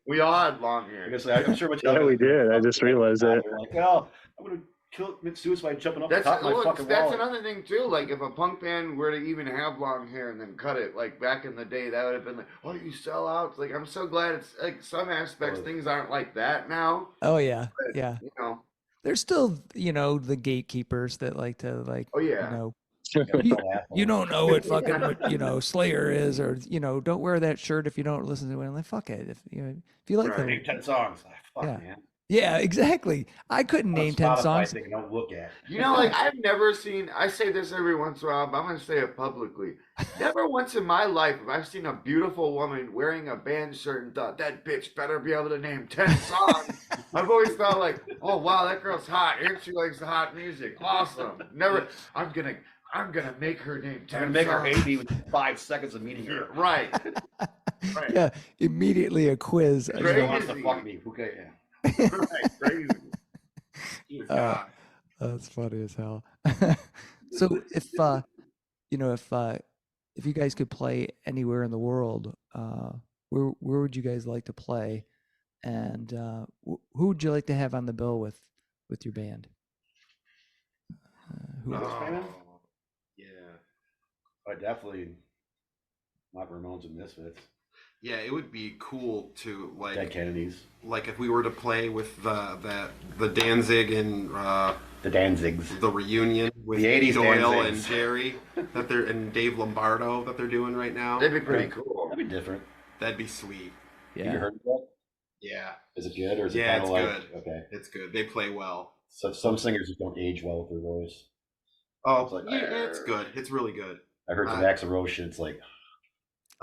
We all had long hair. I guess I'm sure what Yeah, we did. I just realized that. They're like, well, I'm gonna commit suicide jumping up the That's top of my look, fucking that's wall. another thing too. Like if a punk band were to even have long hair and then cut it, like back in the day, that would have been like, oh, you sell out. Like I'm so glad it's like some aspects things aren't like that now. Oh yeah, But, yeah. You know. There's still, you know, the gatekeepers that like to like, Oh yeah. you know, You you don't know what fucking, you know, Slayer is, or you know, don't wear that shirt if you don't listen to it. I'm like, fuck it. If you like Right. name 10 songs. Like, fuck, Yeah. man. yeah, exactly. I couldn't name 10 Spotify songs. thing, don't look at. You know, like I've never seen. I say this every once in a while, but I'm gonna say it publicly. Never once in my life have I seen a beautiful woman wearing a band shirt and thought that bitch better be able to name 10 songs. I've always thought like, oh wow, that girl's hot and she likes hot music. Awesome. Never. I'm gonna make her name 10 I'm gonna make her songs. hate me with 5 seconds of meeting her. Right. Right. Yeah, immediately a quiz. If Crazy. she wants to fuck me, who cares? Right. Crazy. Dear Uh, God. That's funny as hell. So if you know if you guys could play anywhere in the world, where would you guys like to play, and who would you like to have on the bill with your band? Who? Ramones? Yeah. I definitely not Ramones and Misfits. Yeah, it would be cool to Dead like Kennedys. like if we were to play with the Danzig and The Danzigs. the reunion with The 80s Doyle Danzigs. and Jerry and Dave Lombardo that they're doing right now. That'd be pretty cool. That'd be different. That'd be sweet. Have you Yeah. heard of that? Yeah, Is it good or is it Yeah, kind of it's like good. okay? it's good. They play well. So some singers just don't age well with their voice. Oh, It's like, yeah, it's good. It's really good. I heard some Axl Rose shit. It's like,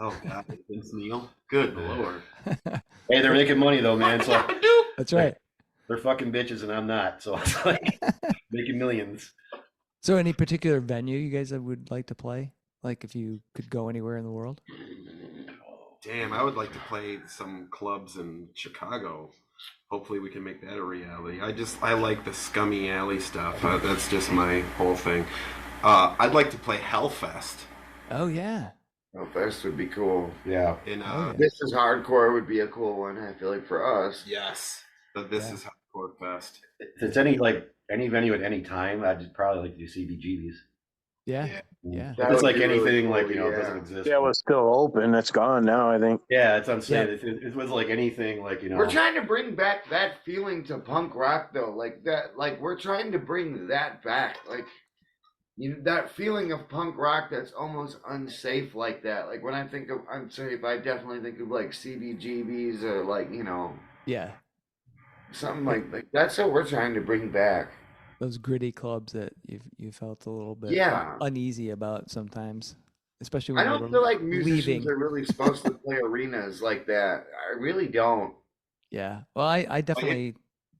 Oh God, Vince Neil. Good lord. hey, they're making money though, man. So That's right. they're fucking bitches and I'm not. So it's like making millions. So any particular venue you guys would like to play? Like if you could go anywhere in the world? damn, I would like to play some clubs in Chicago. Hopefully we can make that a reality. I like the scummy alley stuff. That's just my whole thing. I'd like to play Hellfest. Oh yeah. Fest would be cool. Yeah. This Is Hardcore would be a cool one, I feel like, for us. Yes. But This Is Hardcore Fest. If it's any venue at any time, I'd probably like to do CBGBs. Yeah. If it's like anything really cool, it doesn't exist. Yeah, it was still open. It's gone now, I think. Yeah, that's what I'm saying. If it was like anything, We're trying to bring back that feeling to punk rock, though. We're trying to bring that back. That feeling of punk rock that's almost unsafe like that. Like when I think of unsafe, I definitely think of like CBGBs or Yeah. Something like that's what we're trying to bring back. Those gritty clubs that you felt a little bit uneasy about sometimes, especially when I don't feel like musicians are really supposed to play arenas like that. I really don't. Yeah. Well, I definitely.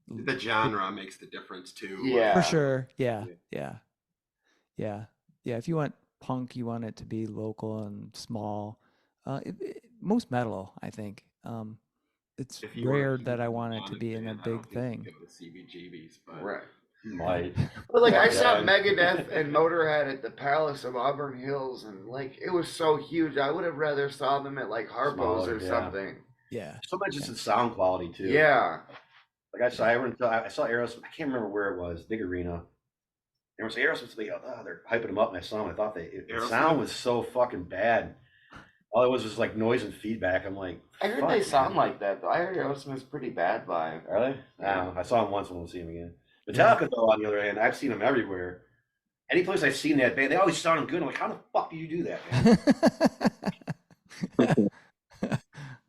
The genre makes the difference too. Yeah. For sure. Yeah. If you want punk, you want it to be local and small. Most metal, I think. It's rare that I want it to be in a big thing. Go to CBGBs, but right. Might. But I saw Megadeth and Motorhead at the Palace of Auburn Hills, and it was so huge. I would have rather saw them at Harpo's or something. Yeah. Sometimes just the sound quality too. Yeah. I saw Aerosmith. I can't remember where it was. Big arena. There was Aerosmith. They're hyping them up, and I saw them. I thought the sound was so fucking bad. All it was noise and feedback. I'm like, I heard they sound like that though. I heard Aerosmith's pretty bad live. Are they? No, I saw them once. We'll see them again. Metallica, though, on the other hand, I've seen them everywhere. Any place I've seen that band, they always sound good. I'm like, how the fuck do you do that, man?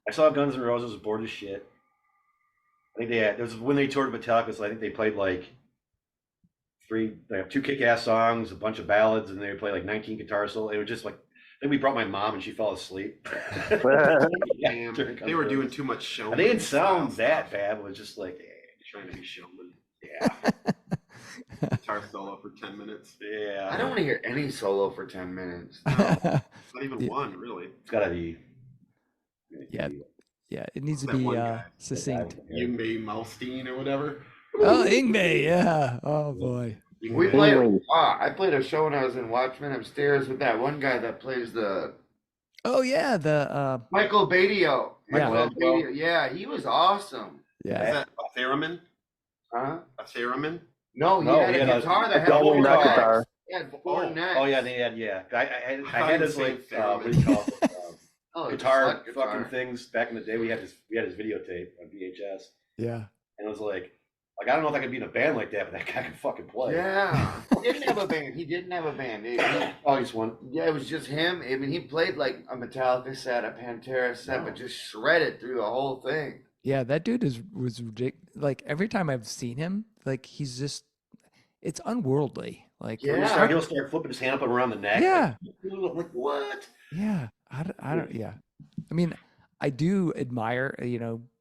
I saw Guns N' Roses, was bored as shit. I think there was when they toured Metallica, so I think they played they have 2 kick-ass songs, a bunch of ballads, and they play 19 guitar solos. It was just I think we brought my mom and she fell asleep. Damn, they were doing too much showman. They didn't sound that bad. It was just trying to be showman. Yeah. Guitar solo for 10 minutes. Yeah. I don't want to hear any solo for 10 minutes. No, not even one, really. It's got to be. Yeah. It needs to be succinct. Yngwie Malmsteen or whatever. Oh, Yngwie, yeah. Oh boy. We played. I played a show when I was in Watchmen upstairs with that one guy that plays the. Oh yeah, the Michael Badio. Badio. Yeah, he was awesome. Yeah. Is that a theremin? Huh? A theremin? No, he had a guitar that had double 4 neck necks. guitar. He had 4 necks. Oh yeah, they had I had this what do you call it? Guitar fucking things back in the day. We had his videotape on VHS. Yeah. And it was I don't know if I could be in a band like that, but that guy can fucking play. Yeah. He didn't have a band. He's one. Yeah, it was just him. I mean, he played a Metallica set, a Pantera set, but just shredded through the whole thing. Yeah, that dude was ridiculous. Every time I've seen him, he's just, it's unworldly. He'll start flipping his hand up and around the neck. Yeah. What? Yeah. I don't. Yeah. I mean, I do admire,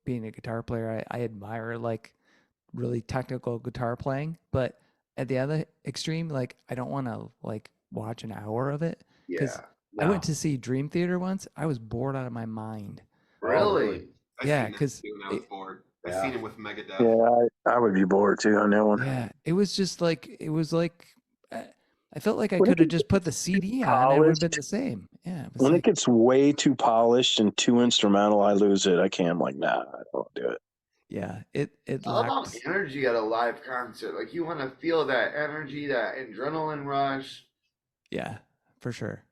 being a guitar player. I admire really technical guitar playing, but at the other extreme, I don't want to watch an hour of it. Yeah. I went to see Dream Theater once. I was bored out of my mind. Really? Yeah, because I was bored. I seen him with Megadeth. Yeah, I would be bored too on that one. Yeah, it was just I felt like I could have just put the CD on and it would have been the same. Yeah. When it gets way too polished and too instrumental, I lose it. I can't. I'm like, nah, I don't do it. Yeah, it all about lacks energy at a live concert. You want to feel that energy, that adrenaline rush. Yeah, for sure,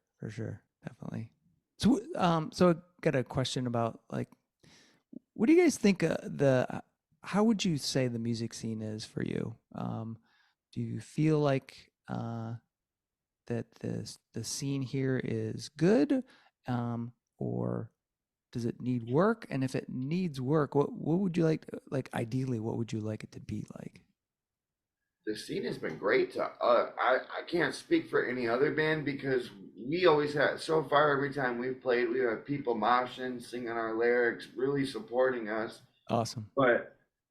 definitely. So, I got a question about what do you guys think how would you say the music scene is for you? Do you feel that the scene here is good, or does it need work? And if it needs work, what would you ideally, what would you like it to be like? The scene has been great. I can't speak for any other band because we always have, so far, every time we've played, we have people moshing, singing our lyrics, really supporting us. Awesome.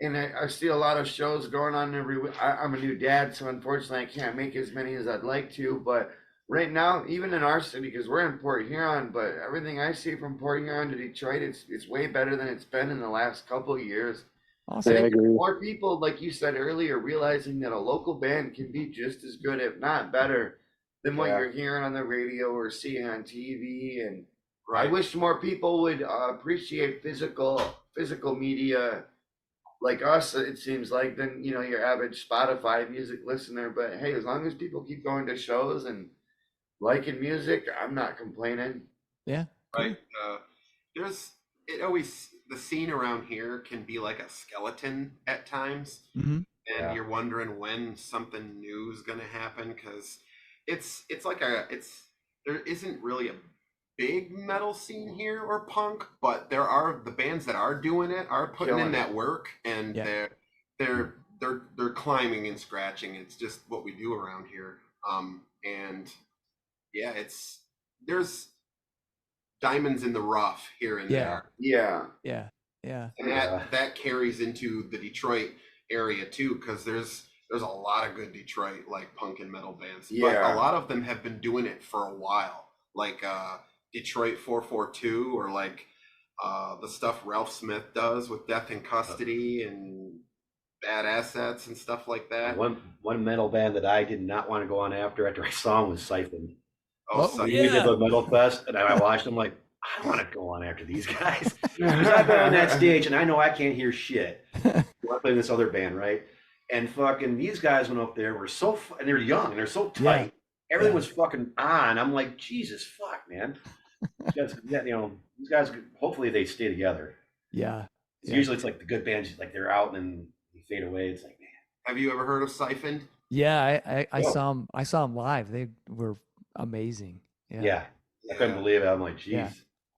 And I see a lot of shows going on every week. I'm a new dad, so unfortunately I can't make as many as I'd like to, but right now, even in our city, because we're in Port Huron, but everything I see from Port Huron to Detroit, it's way better than it's been in the last couple of years. I Yeah, I think Awesome. there's agree. more people, like you said earlier, realizing that a local band can be just as good, if not better, than what Yeah. you're hearing on the radio or seeing on TV. And I Right. wish more people would appreciate physical media like us. It seems like than your average Spotify music listener. But hey, as long as people keep going to shows and liking music, I'm not complaining. Yeah. Cool. Right. There's it always the scene around here can be like a skeleton at times, Mm-hmm. and Yeah. you're wondering when something new is going to happen because it's like there isn't really a big metal scene here or punk, but there are the bands that are doing it are putting Killing in it. that work, and Yeah. they're climbing and scratching. It's just what we do around here. And yeah, there's diamonds in the rough here and Yeah. there, Yeah. Yeah. Yeah. and that carries into the Detroit area too, because there's a lot of good Detroit like punk and metal bands, but Yeah. a lot of them have been doing it for a while, like Detroit 442, or like the stuff Ralph Smith does with Death in Custody and Bad Assets and stuff like that. One metal band that I did not want to go on after I saw him was Siphon. Oh, so We did the Metal Fest, and I watched them like, I don't want to go on after these guys. Because I've been on that stage, and I know I can't hear shit. I play in this other band, right? And fucking these guys went up there, were so, and they're young, and they're so tight. Everything was fucking on. I'm like, Jesus, fuck, man. These guys, hopefully they stay together. Yeah. Usually it's like the good bands, like they're out and then they fade away. It's like, man. have you ever heard of Siphoned? Yeah. I Oh. saw them. I saw them live. They were amazing. Yeah. I couldn't believe it. I'm like, geez. Yeah.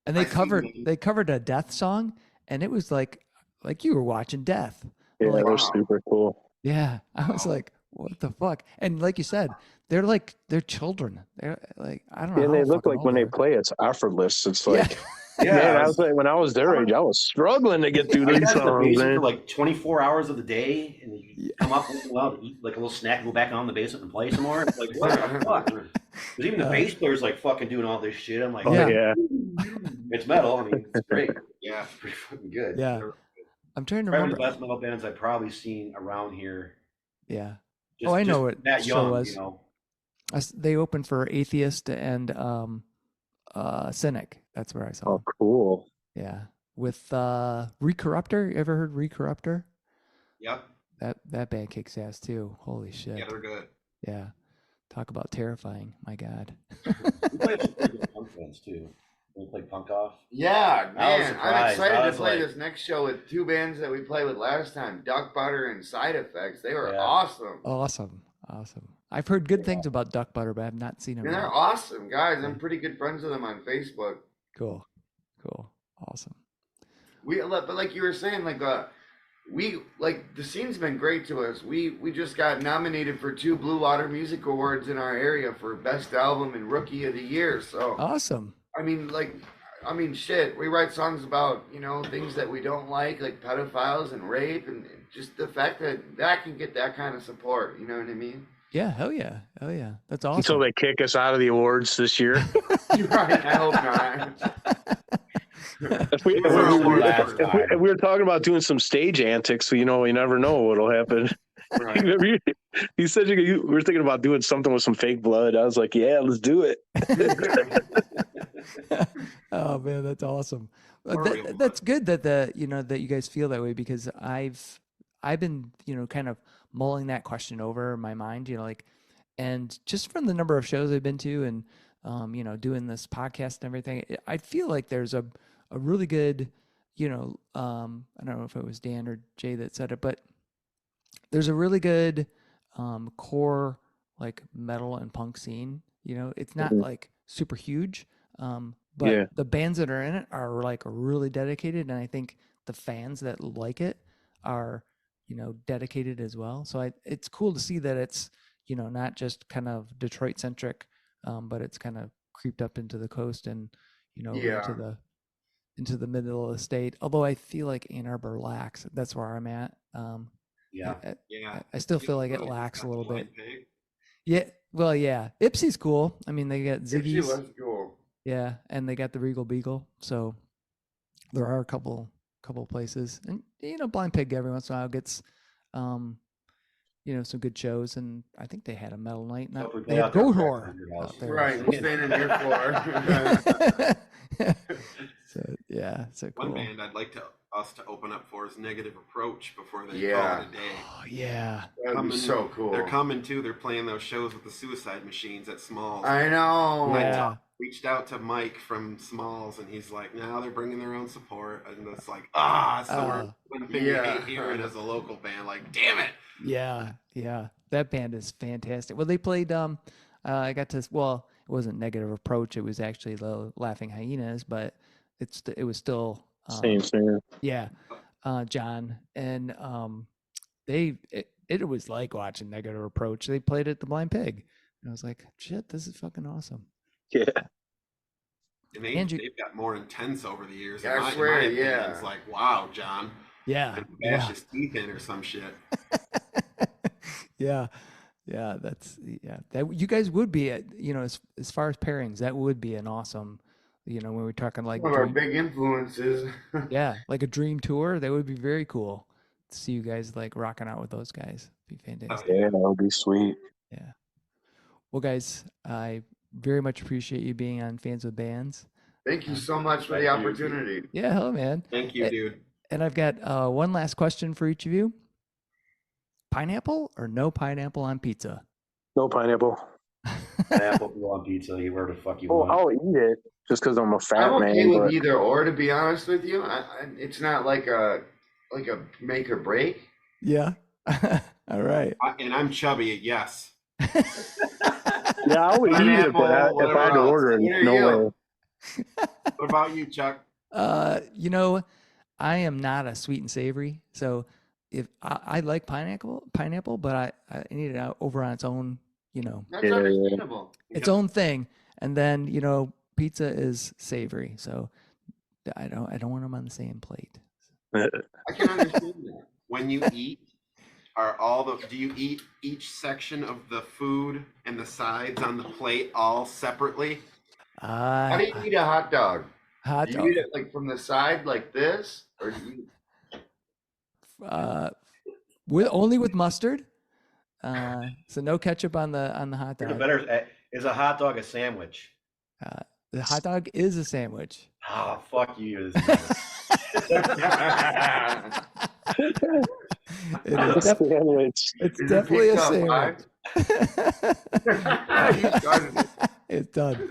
And they covered a Death song, and it was like you were watching Death. Yeah, Like, they're wow. super cool. yeah. I was Wow. like, what the fuck? And like you said, they're children. They're like, I don't know. And how they look fucking like old when they they are. play, it's effortless. It's Yeah. like, Yeah. man, I was like, when I was their age, I was struggling to get through I these got to the songs, basement man. for like 24 hours of the day, and you Yeah. come up once in a while to eat like a little snack, and go back on the basement and play some more. It's like, what the fuck? Because even the bass player's like fucking doing all this shit. I'm like, Oh, Yeah. yeah. it's metal. I mean, it's great. Yeah. It's pretty fucking good. Yeah. I'm trying to Probably remember. the best metal bands I've probably seen around here. Yeah. Just, I know just what that show young, was. you know. They opened for Atheist and Cynic. That's where I saw Oh, them. cool. Yeah. With Recorruptor. You ever heard Recorruptor? Yep. That band kicks ass too. Holy shit. Yeah, they're good. Yeah. Talk about terrifying. My God. We played some pretty good punk bands too. We played Punk Off. Yeah, I was man. I'm surprised. excited I to was play like- this next show with two bands that we played with last time, Duck Butter and Side Effects. They were Yeah. awesome. Awesome. I've heard good things about Duck Butter, but I've not seen them. And they're yet. awesome, guys. I'm pretty good friends with them on Facebook. Cool. Awesome. But like you were saying, the scene's been great to us. We just got nominated for 2 Blue Water Music Awards in our area for Best Album and Rookie of the Year. So Awesome. I mean, shit. We write songs about things that we don't like pedophiles and rape, and just the fact that can get that kind of support. You know what I mean? Yeah. Hell yeah. That's awesome. Until they kick us out of the awards this year. Right, I hope not. If we were talking about doing some stage antics, so you never know what'll happen. Right. He said we were thinking about doing something with some fake blood. I was like, yeah, let's do it. Oh man, that's awesome. Or real That's good that that you guys feel that way, because I've been kind of mulling that question over in my mind, and just from the number of shows I've been to, and doing this podcast and everything, I feel like there's a really good, I don't know if it was Dan or Jay that said it, but there's a really good core like metal and punk scene. It's not like super huge, but Yeah. the bands that are in it are like really dedicated, and I think the fans that like it are dedicated as well. So it's cool to see that it's not just kind of Detroit centric, but it's kind of creeped up into the coast and Yeah. into the middle of the state. Although I feel like Ann Arbor lacks. That's where I'm at. Yeah. I, Yeah. I still feel like it Really lacks a got little the blind bit. pig. Yeah, Well, yeah, Ipsy's cool. I mean, they got She Ziggy's. was cool. Yeah, and they got the Regal Beagle. So there are a couple places, and Blind Pig every once in a while gets, some good shows. And I think they had a metal night. So if we They play had out there, Goat we're Horror at your house. out there. Right, we're staying in here for. So yeah, so cool. One band I'd like us to open up for is Negative Approach before they Yeah. call it a day. Oh yeah. That'd be so cool. They're coming too. They're playing those shows with the Suicide Machines at Smalls. I know. Yeah. Reached out to Mike from Smalls, and he's like, "Now they're bringing their own support," and it's like, so one thing Yeah. you hate hearing as a local band. Like, damn it. Yeah, yeah. That band is fantastic. Well, they played I got to it wasn't Negative Approach, it was actually the Laughing Hyenas, but it was still Same singer. yeah. John and it was like watching Negative Approach. They played at the Blind Pig. And I was like, shit, this is fucking awesome. Yeah. And they've got more intense over the years. Yeah, I in my swear, opinion. yeah. It's like, wow, John. Yeah. And bash his teeth in or some shit. Yeah. Yeah, that you guys would be at, as far as pairings, that would be an awesome, when we're talking like One of our big influences. yeah, like a dream tour, that would be very cool to see you guys like rocking out with those guys. Be fantastic. Yeah, that would be sweet. Yeah. Well, guys, I very much appreciate you being on Fans with Bands. Thank you so much for the Thank you. opportunity. Yeah, hell, man. Thank you, dude. And I've got one last question for each of you. Pineapple or no pineapple on pizza? No pineapple. Apple on pizza, whatever the fuck you Oh, want. I'll eat it just because I'm a fat I'm okay man. with But either or, to be honest with you. It's not like a make or break. Yeah. All right. And I'm chubby, yes. yeah, I would eat it, but if Whatever I had to else. order it, There no you go. way. What about you, Chuck? I am not a sweet and savory, so if I like pineapple, but I need it out over on its own, That's Yeah. understandable. its own thing. And then, pizza is savory, so I don't want them on the same plate. I can understand that. When you eat, do you eat each section of the food and the sides on the plate all separately? How do you eat a hot dog? Hot Do dog. you eat it like from the side like this? Or do you Only with mustard. So no ketchup on the hot Here's a dog. better, is a hot dog a sandwich? The hot dog is a sandwich. Oh, fuck you. It is Sandwich. it's Is it definitely a pizza sandwich. You started it. It's done.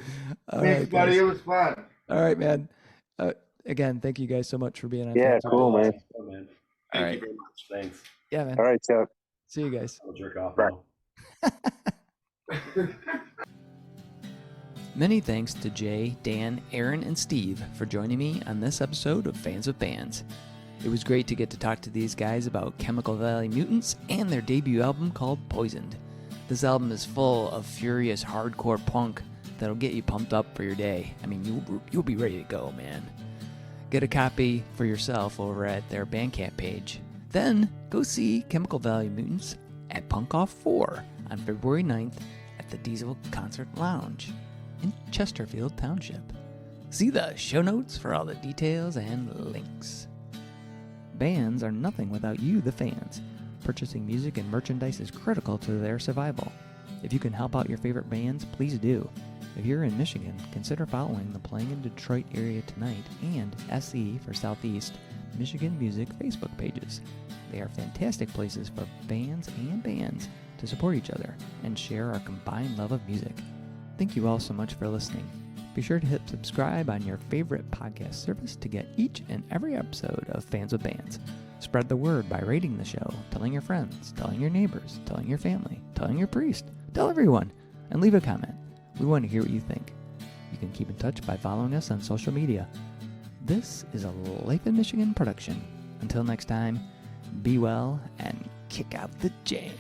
All Thanks, right, buddy. guys. It was fun. All right, man. Again, thank you guys so much for being on. Yeah, Fans with cool, Bands. man. Oh, man. Thank All you very much. Thanks. Yeah, man. All right, Chuck. See you guys. I'll jerk off Right. now. Many thanks to Jay, Dan, Aaron, and Steve for joining me on this episode of Fans with Bands. It was great to get to talk to these guys about Chemical Valley Mutants and their debut album called Poisoned. This album is full of furious hardcore punk that'll get you pumped up for your day. I mean, you'll be ready to go, man. Get a copy for yourself over at their Bandcamp page. Then go see Chemical Valley Mutants at Punk Off 4 on February 9th at the Diesel Concert Lounge in Chesterfield Township. See the show notes for all the details and links. Bands are nothing without you, the fans. Purchasing music and merchandise is critical to their survival. If you can help out your favorite bands, please do. If you're in Michigan, consider following the Playing in Detroit Area Tonight and SE for Southeast Michigan Music Facebook pages. They are fantastic places for fans and bands to support each other and share our combined love of music. Thank you all so much for listening. Be sure to hit subscribe on your favorite podcast service to get each and every episode of Fans with Bands. Spread the word by rating the show, telling your friends, telling your neighbors, telling your family, telling your priest, tell everyone, and leave a comment. We want to hear what you think. You can keep in touch by following us on social media. This is a Life in Michigan production. Until next time, be well and kick out the jam.